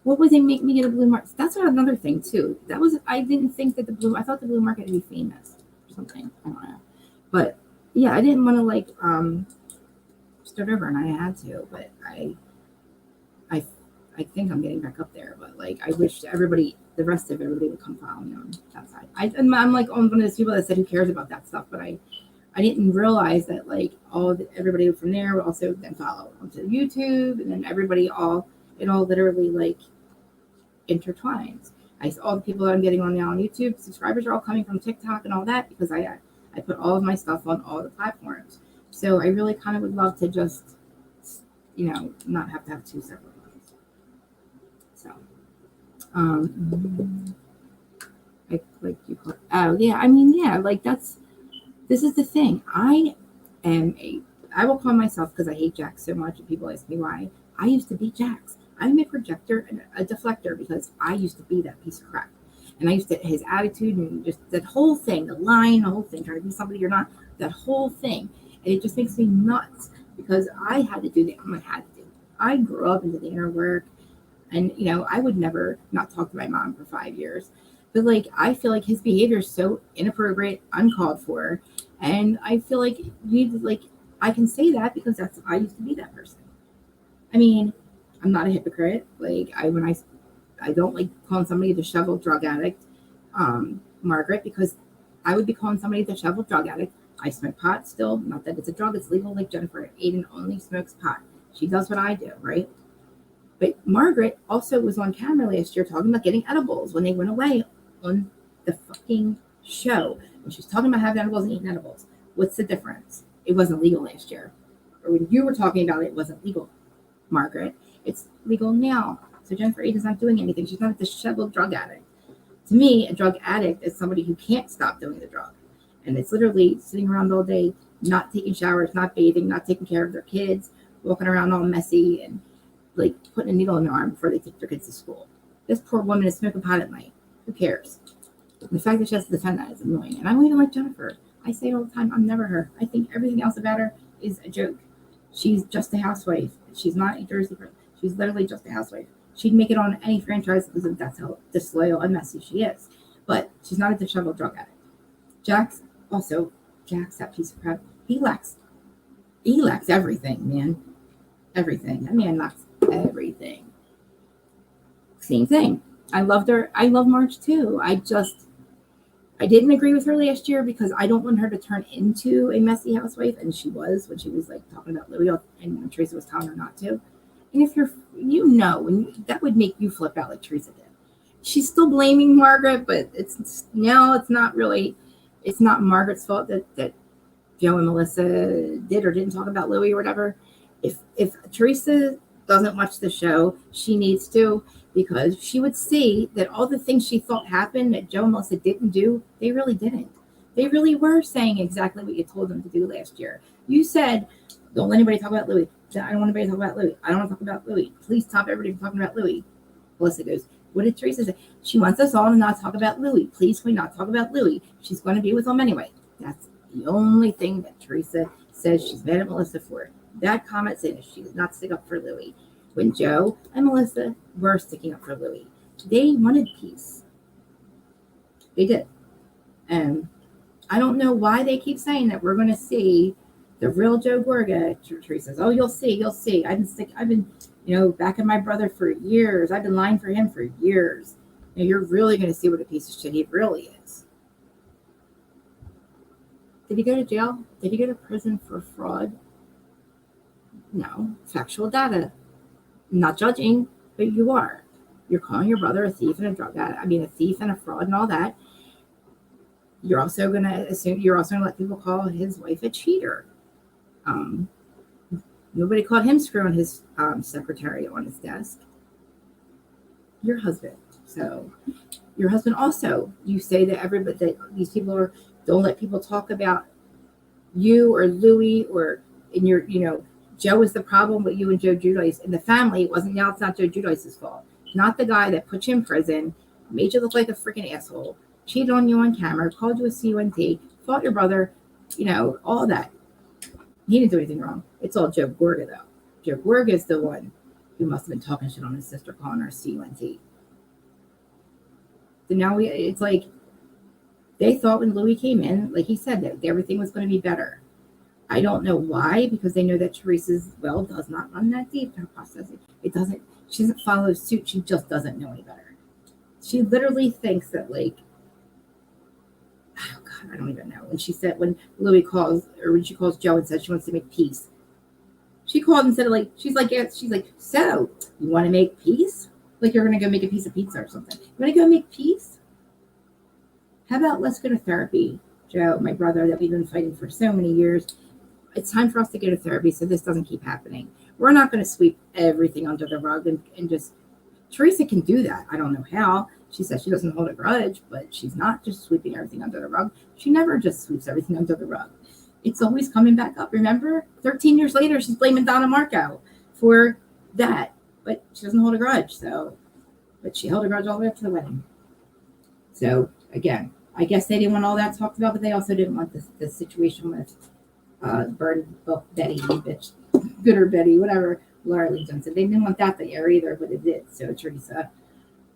what would they make me get a blue mark? That's another thing too. That was I didn't think that I thought the blue mark had to be famous or something. I don't know. But yeah, I didn't want to like start over, and I had to, but I I think I'm getting back up there, but like I wish the rest of everybody would come follow me on that side. I'm like one of those people that said who cares about that stuff, but I didn't realize that like everybody from there would also then follow onto YouTube, and then it all literally like intertwines. All the people that I'm getting on now on YouTube, subscribers are all coming from TikTok and all that because I put all of my stuff on all the platforms. So I really kind of would love to just, not have to have two separate ones. So, like you call it. Oh yeah, I mean yeah, like this is the thing. I will call myself, because I hate Jax so much, and people ask me why. I used to be Jax. I'm a projector and a deflector because I used to be that piece of crap. And I used to, his attitude and just that whole thing, the whole thing, trying to be somebody you're not, that whole thing. And it just makes me nuts because I had to do that. I grew up into the inner work, and, I would never not talk to my mom for 5 years. But, like, I feel like his behavior is so inappropriate, uncalled for. And I feel like I can say that because I used to be that person. I mean, I'm not a hypocrite. Like I don't like calling somebody a disheveled drug addict, Margaret, because I would be calling somebody a disheveled drug addict. I smoke pot still, not that it's a drug, it's legal. Like Jennifer Aiden only smokes pot. She does what I do, right? But Margaret also was on camera last year talking about getting edibles when they went away on the fucking show. And she's talking about having edibles and eating edibles. What's the difference? It wasn't legal last year. Or when you were talking about it, it wasn't legal, Margaret. It's legal now. So Jennifer Aiden's not doing anything. She's not a disheveled drug addict. To me, a drug addict is somebody who can't stop doing the drug. And it's literally sitting around all day, not taking showers, not bathing, not taking care of their kids, walking around all messy and like putting a needle in their arm before they take their kids to school. This poor woman is smoking pot at night. Who cares? The fact that she has to defend that is annoying. And I don't even like Jennifer. I say it all the time, I'm never her. I think everything else about her is a joke. She's just a housewife. She's not a Jersey person. She's literally just a housewife. She'd make it on any franchise because that's how disloyal and messy she is. But she's not a disheveled drug addict. Jax, that piece of crap, he lacks everything, man. Everything. That man lacks everything. Same thing. I loved her. I love March too. I didn't agree with her last year because I don't want her to turn into a messy housewife, and she was when she was like talking about Louie, and when Teresa was telling her not to. And if that would make you flip out like Teresa did. She's still blaming Margaret, but it's not Margaret's fault that Joe and Melissa did or didn't talk about Louie or whatever. If Teresa doesn't watch the show, she needs to, because she would see that all the things she thought happened that Joe and Melissa didn't do, they really didn't. They really were saying exactly what you told them to do last year. You said, don't let anybody talk about Louie. I don't want anybody to talk about Louie. I don't want to talk about Louie. Please stop everybody from talking about Louie. Melissa goes, what did Teresa say? She wants us all to not talk about Louie. Please, can we not talk about Louie? She's going to be with them anyway. That's the only thing that Teresa says she's mad at Melissa for. That comment saying she did not stick up for Louie. When Joe and Melissa were sticking up for Louie, they wanted peace. They did. And I don't know why they keep saying that we're going to see the real Joe Gorga. Teresa says, oh, you'll see. I've been, backing my brother for years. I've been lying for him for years. You're really going to see what a piece of shit he really is. Did he go to jail? Did he go to prison for fraud? No. Factual data. I'm not judging, but you are. You're calling your brother a thief and a thief and a fraud and all that. You're also going to let people call his wife a cheater. Nobody called him screwing his secretary on his desk. Your husband. So your husband also, you say that these people don't let people talk about you or Louie or in your, Joe is the problem with you and Joe Giudice in the family. It's not Joe Giudice's fault. Not the guy that put you in prison, made you look like a freaking asshole, cheated on you on camera, called you a CUNT, fought your brother, all that. He didn't do anything wrong. It's all Joe Gorga, though. Joe Gorga is the one who must have been talking shit on his sister, calling her C-U-N-T. So now it's like they thought when Louie came in, like he said, that everything was going to be better. I don't know why, because they know that Teresa's well does not run that deep in her processing. It doesn't. She doesn't follow suit. She just doesn't know any better. She literally thinks that, like, oh God, I don't even know. When Louie calls, or when she calls Joe and says she wants to make peace, she called and said, like, she's like, so you want to make peace? Like you're gonna go make a piece of pizza or something. You want to go make peace? How about let's go to therapy, Joe, my brother that we've been fighting for so many years. It's time for us to go to therapy so this doesn't keep happening. We're not going to sweep everything under the rug and just, Teresa can do that. I don't know how. She says she doesn't hold a grudge, but she's not just sweeping everything under the rug. She never just sweeps everything under the rug. It's always coming back up. Remember, 13 years later, she's blaming Donna Marco for that, but she doesn't hold a grudge. But she held a grudge all the way up to the wedding. So again, I guess they didn't want all that talked about, but they also didn't want this situation with Burn Book Betty, bitch, Gooder Betty, whatever Laura Lee Johnson. They didn't want that to air either, but it did. So Teresa,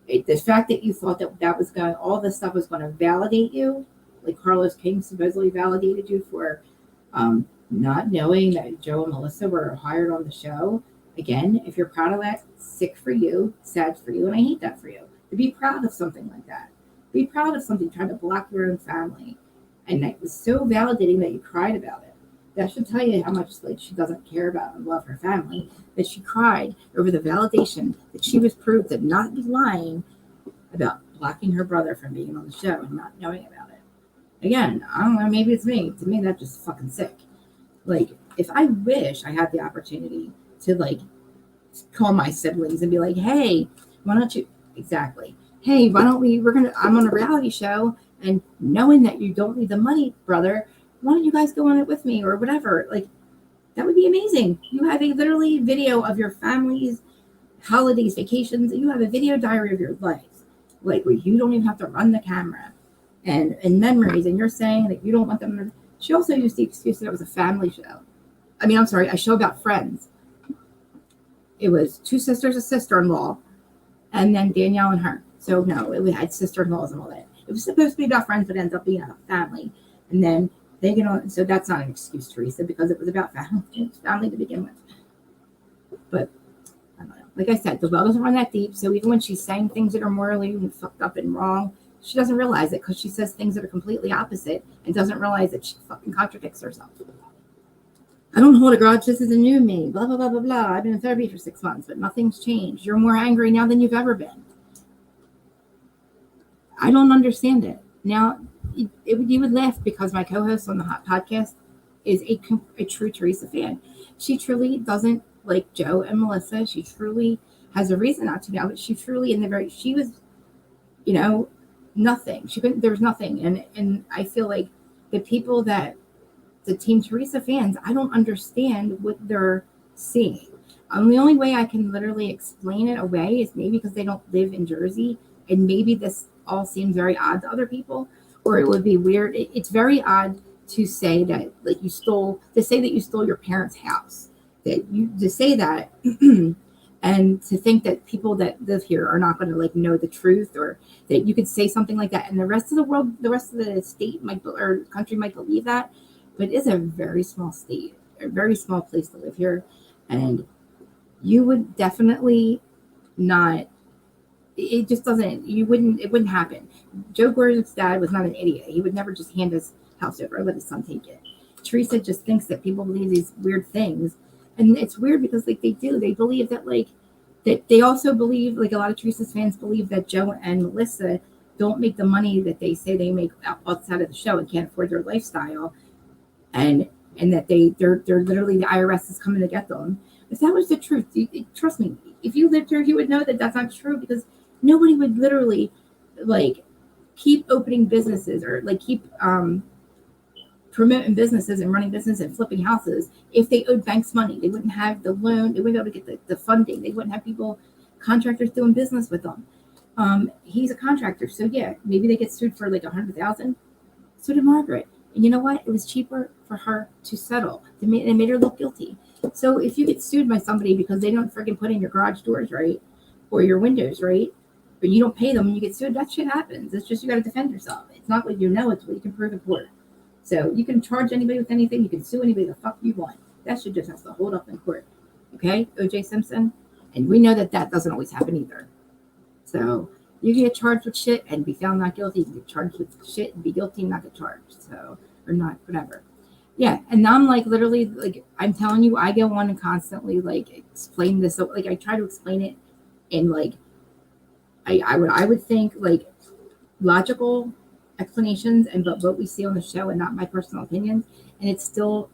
the fact that you thought that was going, all this stuff was going to validate you, like Carlos King supposedly validated you for not knowing that Joe and Melissa were hired on the show. Again, if you're proud of that, sick for you, sad for you, and I hate that for you. To be proud of something like that. Be proud of something trying to block your own family. And it was so validating that you cried about it. That should tell you how much like she doesn't care about and love her family. That she cried over the validation that she was proved to not be lying about blocking her brother from being on the show and not knowing about it. Again, I don't know, maybe it's me. To me, that's just fucking sick. Like, if I wish I had the opportunity to like call my siblings and be like, hey, why don't you exactly? Hey, why don't I'm on a reality show, and knowing that you don't need the money, brother, why don't you guys go on it with me or whatever? Like, that would be amazing. You have a literally video of your family's holidays, vacations. You have a video diary of your life, like where you don't even have to run the camera and memories. And you're saying that you don't want them to. She also used the excuse that it was a family show. I mean, I'm sorry, a show about friends. It was two sisters, a sister-in-law, and then Danielle and her. So no, we had sister-in-laws and all that. It was supposed to be about friends, but ends up being about family. And then they get on. So that's not an excuse, Teresa, because it was about family. It was family to begin with. But I don't know. Like I said, the well doesn't run that deep. So even when she's saying things that are morally fucked up and wrong, she doesn't realize it because she says things that are completely opposite and doesn't realize that she fucking contradicts herself. I don't hold a grudge. This is a new me. Blah, blah, blah, blah, blah. I've been in therapy for 6 months, but nothing's changed. You're more angry now than you've ever been. I don't understand it. Now, you would laugh because my co-host on the Hot Podcast is a true Teresa fan. She truly doesn't like Joe and Melissa. She truly has a reason not to now, but she truly she was, nothing. There was nothing. And I feel like the people that the Team Teresa fans, I don't understand what they're seeing. The only way I can literally explain it away is maybe because they don't live in Jersey, and maybe this all seems very odd to other people, or it would be weird. It's very odd to say that like you stole your parents' house, to say that and to think that people that live here are not going to like know the truth, or that you could say something like that and the rest of the world, the rest of the state or country might believe that. But it is a very small state, a very small place to live here, and you would definitely not. It just doesn't. It wouldn't happen. Joe Gorga's dad was not an idiot. He would never just hand his house over and let his son take it. Teresa just thinks that people believe these weird things, and it's weird because like they do. They believe that that they also believe, like a lot of Teresa's fans believe, that Joe and Melissa don't make the money that they say they make outside of the show and can't afford their lifestyle. And that they're literally, the IRS is coming to get them. If that was the truth, trust me, if you lived here, you would know that that's not true, because nobody would literally like keep opening businesses or like keep promoting businesses and running business and flipping houses if they owed banks money. They wouldn't have the loan. They wouldn't be able to get the funding. They wouldn't have contractors doing business with them. He's a contractor, so yeah, maybe they get sued for like $100,000. So did Margaret. And you know what? It was cheaper for her to settle. They made her look guilty. So if you get sued by somebody because they don't freaking put in your garage doors right, or your windows right, but you don't pay them and you get sued, that shit happens. It's just you got to defend yourself. It's not what you know, it's what you can prove in court. So you can charge anybody with anything, you can sue anybody the fuck you want. That shit just has to hold up in court. Okay, O.J. Simpson? And we know that doesn't always happen either. So you can get charged with shit and be found not guilty. You can get charged with shit and be guilty and not get charged. So, or not, whatever. Yeah, and now I'm like literally like I'm telling you, I go on and constantly like explain this. So like I try to explain it in like I would think like logical explanations and but what we see on the show and not my personal opinions. And it's still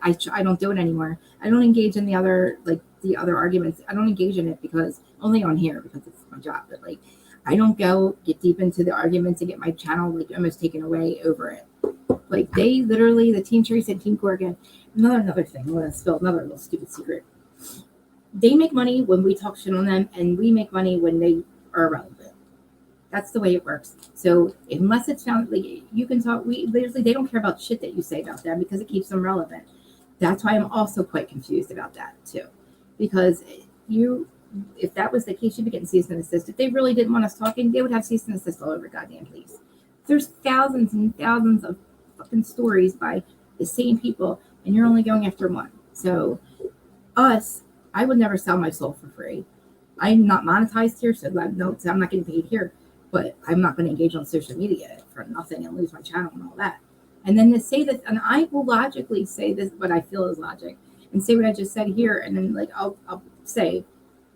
I don't do it anymore. I don't engage in the other arguments. I don't engage in it because only on here because it's my job. But like I don't get deep into the arguments and get my channel like almost taken away over it. Like they literally, the Team Trace and Team Corrigan, another thing, I'm gonna spill another little stupid secret. They make money when we talk shit on them, and we make money when they are irrelevant. That's the way it works. So unless it's found, like you can talk, they don't care about shit that you say about them because it keeps them relevant. That's why I'm also quite confused about that too, because if that was the case, you'd be getting cease and desist. If they really didn't want us talking, they would have cease and desist all over goddamn place. There's thousands and thousands of fucking stories by the same people, and you're only going after one. So I would never sell my soul for free. I'm not monetized here, so I'm not getting paid here, but I'm not going to engage on social media for nothing and lose my channel and all that. And then to say that, and I will logically say this, what I feel is logic, and say what I just said here, and then like I'll say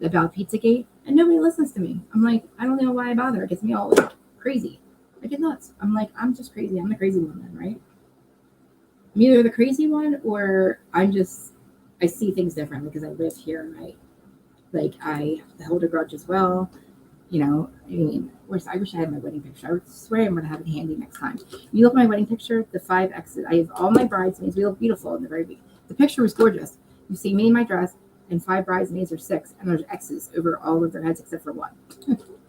about Pizzagate, and nobody listens to me. I'm like, I don't know why I bother. It gets me all like crazy. I get nuts. I'm like, I'm just crazy. I'm the crazy one then, right? I'm either the crazy one or I see things differently because I live here, right? Like I hold a grudge as well. You know, I mean, I wish I had my wedding picture. I would swear I'm going to have it handy next time. You look at my wedding picture, the 5 X's. I have all my bridesmaids. We look beautiful in the very beginning. The picture was gorgeous. You see me in my dress and 5 bridesmaids or 6, and there's X's over all of their heads except for 1.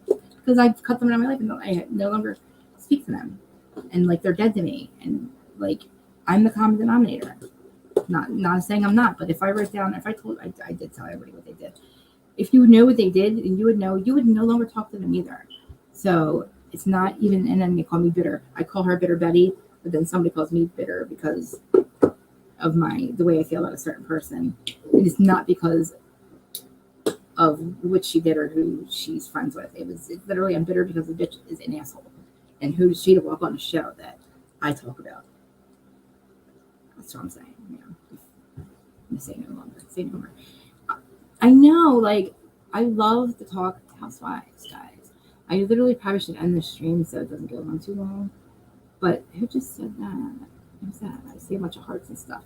Because I've cut them out of my life and I no longer speak to them. And like they're dead to me. And like I'm the common denominator. Not saying I'm not, but if I wrote down, I did tell everybody what they did. If you know what they did, and you would no longer talk to them either. So it's not even, and then they call me bitter. I call her Bitter Betty, but then somebody calls me bitter because of the way I feel about a certain person. And it's not because of what she did or who she's friends with. It's literally, I'm bitter because the bitch is an asshole. And who's she to walk on a show that I talk about? That's what I'm saying. You know, I'm say no longer. Say no more. I know, like, I love to talk to housewives, guys. I literally probably should end the stream so it doesn't go on too long. But who just said that? Who's that? I see a bunch of hearts and stuff.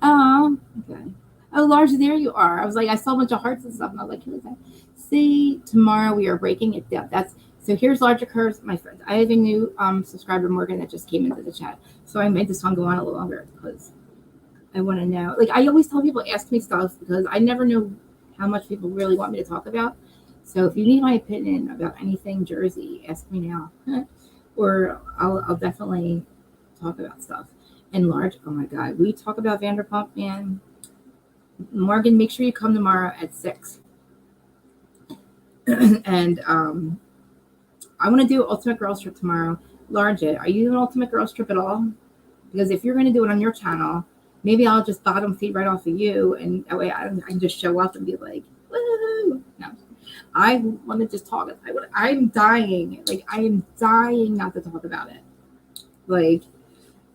Oh, okay. Oh, Lars, there you are. I was like, I saw a bunch of hearts and stuff, and I was like, who is that? See, tomorrow we are breaking it down. So here's Larger Curves, my friend. I have a new subscriber, Morgan, that just came into the chat. So I made this one go on a little longer because I want to know. Like, I always tell people, ask me stuff because I never know how much people really want me to talk about. So if you need my opinion about anything Jersey, ask me now. Or I'll definitely talk about stuff. And Large, oh my God, we talk about Vanderpump, man. Morgan, make sure you come tomorrow at 6. And I want to do Ultimate Girls Trip tomorrow. Large, are you doing Ultimate Girls Trip at all? Because if you're going to do it on your channel, maybe I'll just bottom feed right off of you, and that way I can just show up and be like, woo! No, I want to just talk. I'm dying. Like, I am dying not to talk about it. Like,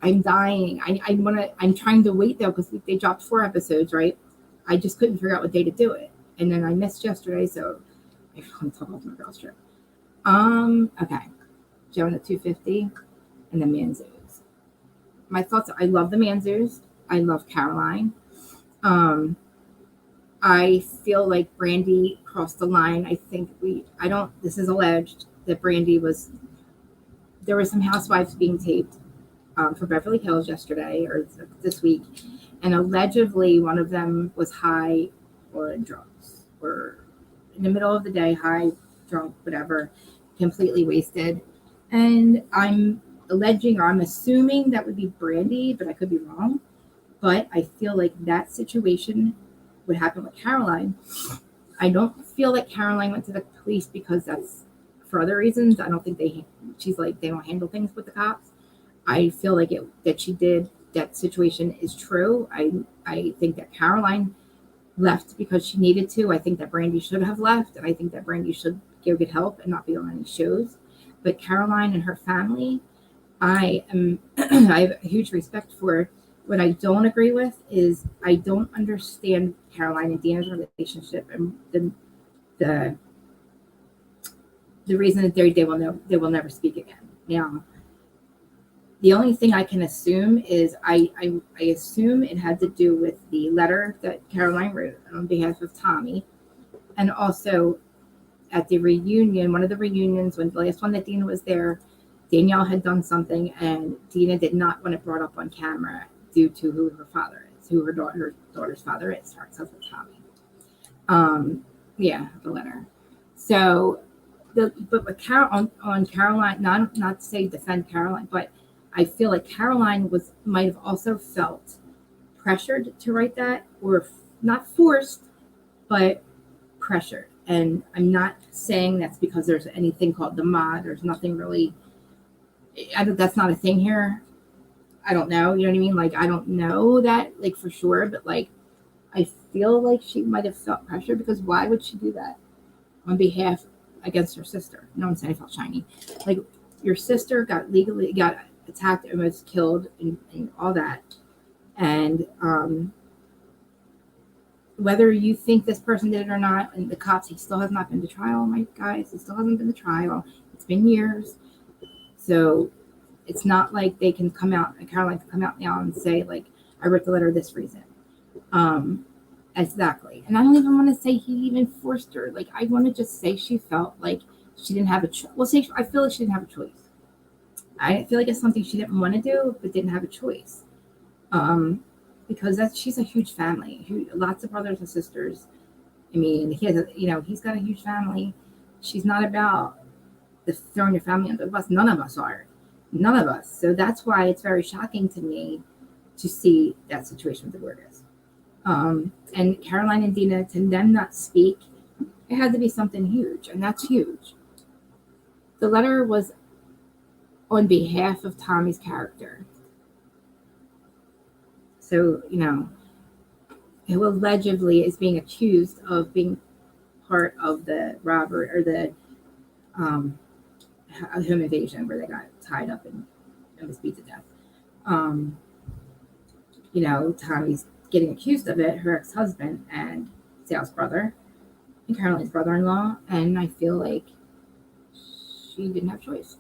I'm dying. I'm trying to wait though because they dropped 4 episodes, right? I just couldn't figure out what day to do it, and then I missed yesterday, so I want to talk about my girls trip. Okay, Jonah 250, and the Manzoos. My thoughts. I love the Manzoos. I love Caroline. I feel like Brandy crossed the line. I think this is alleged that there were some housewives being taped for Beverly Hills yesterday or this week. And allegedly one of them was high or on drugs or in the middle of the day, high, drunk, whatever, completely wasted. And I'm assuming that would be Brandy, but I could be wrong. But I feel like that situation would happen with Caroline. I don't feel like Caroline went to the police because that's for other reasons. I don't think she's like, they don't handle things with the cops. I feel like that she did, that situation is true. I think that Caroline left because she needed to. I think that Brandy should have left, and I think that Brandy should go get help and not be on any shows. But Caroline and her family, I have a huge respect for. What I don't agree with is I don't understand Caroline and Dina's relationship and the the reason that they will never speak again. Now, the only thing I can assume is I assume it had to do with the letter that Caroline wrote on behalf of Tommy, and also at the reunion, one of the reunions, when the last one that Dina was there, Danielle had done something, and Dina did not want it brought up on camera due to who her father is, who her daughter's father is, her ex-husband Tommy. Yeah, the letter. So, but with on Caroline, not to say defend Caroline, but I feel like Caroline might have also felt pressured to write that, or not forced, but pressured. And I'm not saying that's because there's anything called the mod. There's nothing really. That's not a thing here. I don't know. You know what I mean? Like, I don't know that, like, for sure. But, like, I feel like she might have felt pressure, because why would she do that on behalf against her sister? No, I'm saying I felt shiny. Like, your sister got attacked and was killed and all that. And whether you think this person did it or not, and the cops, he still has not been to trial, my guys. He still hasn't been to trial. It's been years. So it's not like they can come out, and Caroline can come out now and say, like, I wrote the letter this reason. Exactly. And I don't even want to say he even forced her. Like, I want to just say she felt like she didn't have a choice. Well, I feel like she didn't have a choice. I feel like it's something she didn't want to do, but didn't have a choice. Because she's a huge family, lots of brothers and sisters. I mean, he's got a huge family. She's not about throwing your family under the bus. None of us are. None of us. So that's why it's very shocking to me to see that situation with the Gorgas. And Caroline and Dina, to them not speak, it had to be something huge, and that's huge. The letter was on behalf of Tommy's character. So, who allegedly is being accused of being part of the robbery or the home invasion where they got tied up and was beat to death. Tommy's getting accused of it, her ex-husband and Sal's brother and Caroline's brother-in-law, and I feel like she didn't have a choice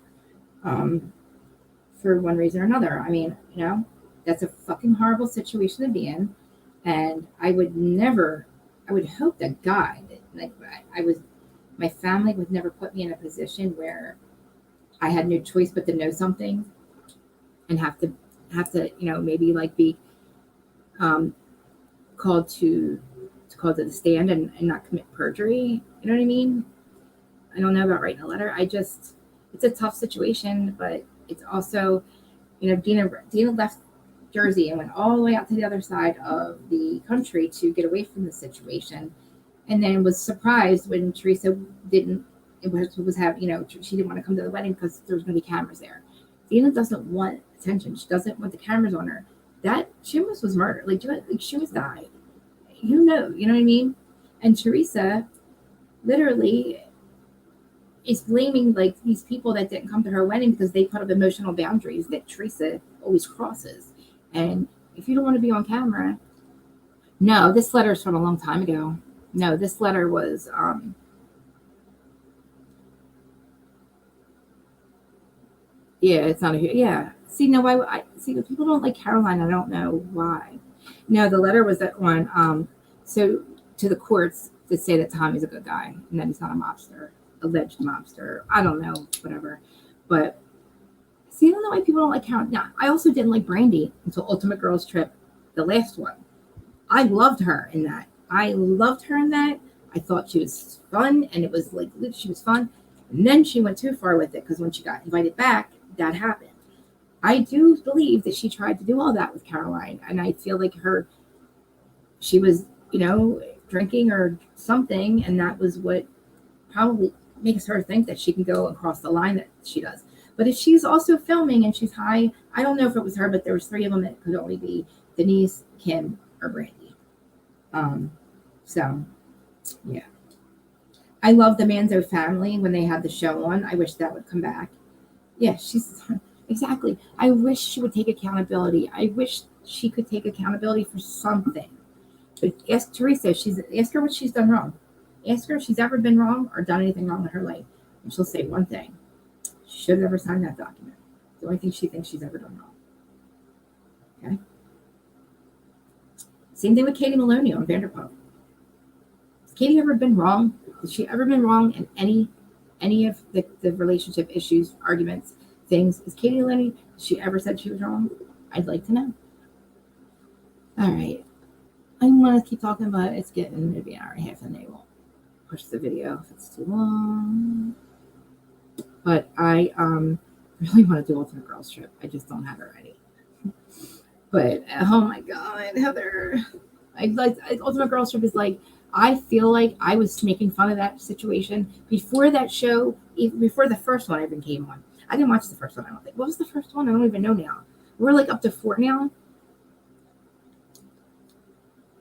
for one reason or another. I mean, that's a fucking horrible situation to be in, and I would hope that God, like, my family would never put me in a position where I had no choice but to know something and have to maybe like be called to the stand and not commit perjury. You know what I mean? I don't know about writing a letter. It's a tough situation, but it's also, Dina left Jersey and went all the way out to the other side of the country to get away from the situation, and then was surprised when Teresa she didn't want to come to the wedding because there was going to be cameras there. Dina doesn't want attention. She doesn't want the cameras on her. That Shimas was murdered. Like Shimas died. You know what I mean? And Teresa literally is blaming like these people that didn't come to her wedding because they put up emotional boundaries that Teresa always crosses. And if you don't want to be on camera, no, this letter is from a long time ago. No, this letter was it's not see, no, I see, if people don't like Caroline, I don't know why. No, the letter was that one so to the courts to say that Tommy's a good guy and that he's not a mobster, alleged mobster. I don't know, whatever. But see, I don't know why people don't like Caroline. Now, I also didn't like Brandy until Ultimate Girls Trip, the last one. I loved her in that. I thought she was fun, and it was like she was fun. And then she went too far with it because when she got invited back, that happened. I do believe that she tried to do all that with Caroline, and I feel like she was, drinking or something, and that was what probably makes her think that she can go across the line that she does. But if she's also filming and she's high, I don't know if it was her, but there was 3 of them. It could only be Denise, Kim, or Brandy. So yeah, I love the Manzo family when they had the show on. I wish that would come back. Yeah, she's exactly. I wish she would take accountability. I wish she could take accountability for something. But ask Teresa. Ask her what she's done wrong. Ask her if she's ever been wrong or done anything wrong in her life, and she'll say one thing: she should have never signed that document. The only thing she thinks she's ever done wrong. Okay. Same thing with Katie Maloney on Vanderpump. Has Katie ever been wrong? Has she ever been wrong in any of the relationship issues, arguments, things? Is Katie Maloney? Has she ever said she was wrong? I'd like to know. All right. I want to keep talking about it. It's getting maybe an hour and a half, and they won't push the video if it's too long. But I really want to do Ultimate Girls Trip. I just don't have it ready. But oh my God, Heather! Ultimate Girls Trip is like, I feel like I was making fun of that situation before that show, even before the first one even came on. I didn't watch the first one. I don't think. What was the first one? I don't even know now. We're like up to 4 now.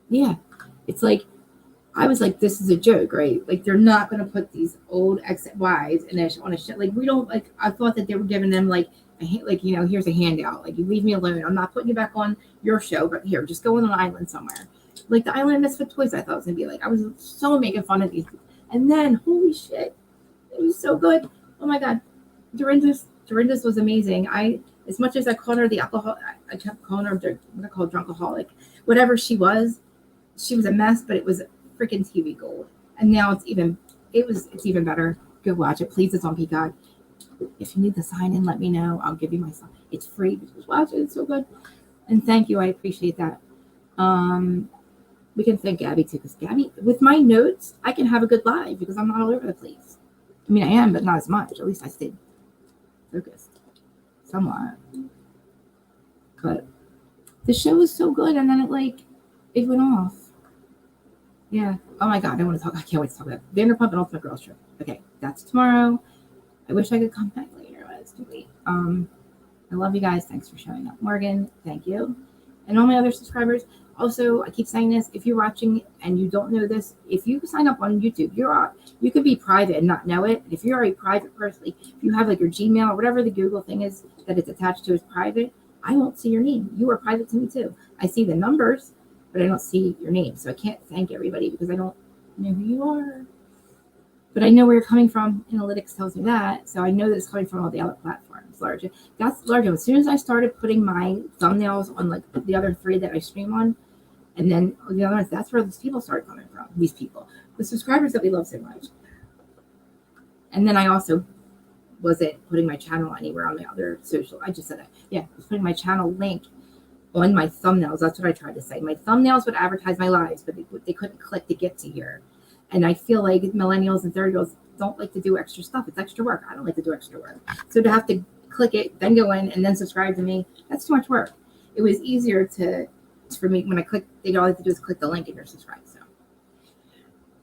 Yeah, it's like, I was like, this is a joke, right? Like, they're not going to put these old ex-wives on a show. Like, we don't, like, I thought that they were giving them, like, here's a handout. Like, you leave me alone. I'm not putting you back on your show, but here, just go on an island somewhere. Like, the Island of Misfit Toys, I thought it was going to be like, I was so making fun of these. And then, holy shit, it was so good. Oh, my God. Dorinda's was amazing. As much as I called her the alcohol, I kept calling her, what I call drunkaholic. Whatever she was a mess, but it was freaking TV gold. And now it's even better. Go watch it, please. It's on Peacock. If you need the sign in, let me know. I'll give you my sign. It's free. Just watch it. It's so good. And thank you. I appreciate that. We can thank Gabby too, because Gabby, with my notes, I can have a good live because I'm not all over the place. I mean, I am, but not as much. At least I stayed focused somewhat. But the show was so good, and then it went off. Yeah. Oh my God. I can't wait to talk about Vanderpump and Ultimate Girls Trip. Okay. That's tomorrow. I wish I could come back later, but it's too late. I love you guys. Thanks for showing up. Morgan, thank you. And all my other subscribers. Also, I keep saying this, if you're watching and you don't know this, if you sign up on YouTube, you could be private and not know it. If you're a private person, if you have like your Gmail or whatever the Google thing is that it's attached to is private, I won't see your name. You are private to me too. I see the numbers, but I don't see your name. So I can't thank everybody because I don't know who you are. But I know where you're coming from. Analytics tells me that. So I know that it's coming from all the other platforms. That's large. As soon as I started putting my thumbnails on like the other 3 that I stream on, and then the other ones, that's where these people started coming from. These people. The subscribers that we love so much. And then I also wasn't putting my channel anywhere on my other social. I just said that. Yeah, I was putting my channel link on my thumbnails. That's what I tried to say. My thumbnails would advertise my lives, but they couldn't click to get to here. And I feel like millennials and 30-year-olds don't like to do extra stuff. It's extra work. I don't like to do extra work. So to have to click it, then go in, and then subscribe to me, that's too much work. It was easier for me when I click, all I have to do is click the link and you're subscribed. So,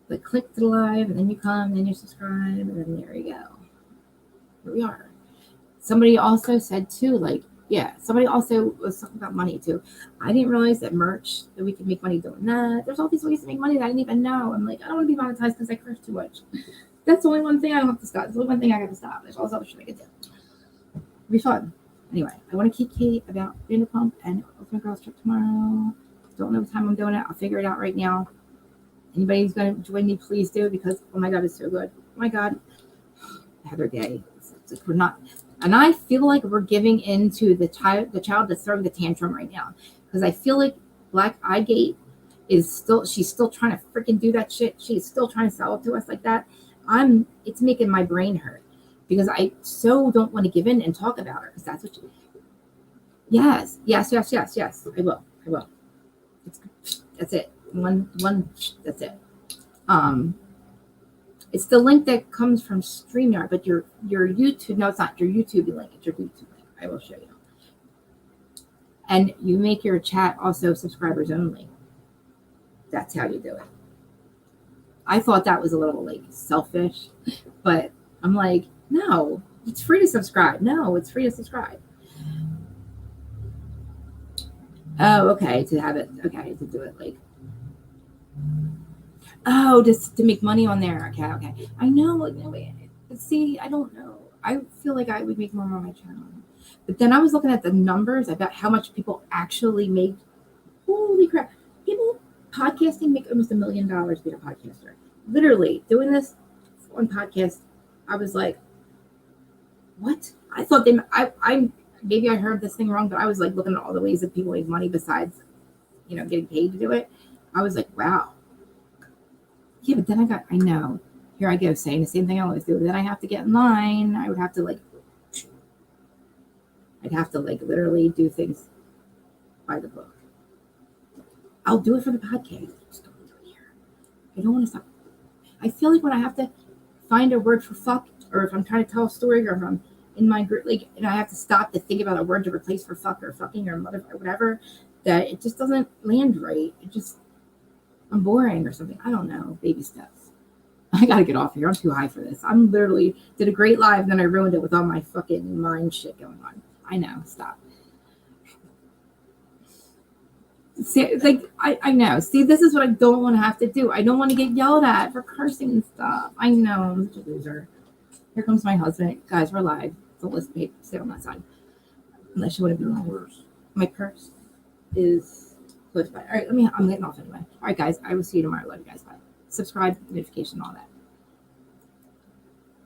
but click to the live, and then you come, then you subscribe, and then there you go. Here we are. Somebody also said too, somebody also was talking about money too. I didn't realize that we could make money doing that. There's all these ways to make money that I didn't even know. I'm like, I don't want to be monetized because I curse too much. That's the only one thing I don't have to stop. That's the only one thing I got to stop. There's all this other shit I could do. It'll be fun. Anyway, I want to keep Kate about Vanderpump and Ultimate Girls Trip tomorrow. Don't know what time I'm doing it. I'll figure it out right now. Anybody who's going to join me, please do, because oh my God, it's so good. Oh my God, Heather Gay. It's like we're not. And I feel like we're giving in to the child that's throwing the tantrum right now. Because I feel like Black Eye Gate she's still trying to freaking do that shit. She's still trying to sell it to us like that. It's making my brain hurt. Because I so don't want to give in and talk about her. Because that's what yes. I will. That's it. One, that's it. It's the link that comes from StreamYard, but your YouTube, no, it's not your YouTube link. It's your YouTube link. I will show you. And you make your chat also subscribers only. That's how you do it. I thought that was a little like selfish, but I'm like, no, it's free to subscribe. No, it's free to subscribe. Oh, okay, to have it, okay, to do it like, oh, just to make money on there. Okay. I know, like, see, I don't know. I feel like I would make more on my channel. But then I was looking at the numbers about how much people actually make. Holy crap. People podcasting make almost $1 million being a podcaster. Literally doing this on podcast, I was like, what? I thought I maybe I heard this thing wrong, but I was like looking at all the ways that people make money besides, getting paid to do it. I was like, wow. Yeah, but then I know. Here I go saying the same thing I always do. Then I have to get in line. I'd have to literally do things by the book. I'll do it for the podcast. Just don't do it here. I don't want to stop. I feel like when I have to find a word for fuck, or if I'm trying to tell a story, or if I'm in my group, and I have to stop to think about a word to replace for fuck or fucking or whatever, that it just doesn't land right. I'm boring or something. I don't know. Baby steps. I gotta get off here. I'm too high for this. I'm literally did a great live, and then I ruined it with all my fucking mind shit going on. I know. Stop. See, like I know. See, this is what I don't want to have to do. I don't want to get yelled at for cursing and stuff. I know. I'm such a loser. Here comes my husband. Guys, we're live. So let's stay on that side. Unless you want to be live. My purse is close by. All right, I'm getting off anyway. All right, guys. I will see you tomorrow. Love you guys. Bye. Subscribe, notification, all that.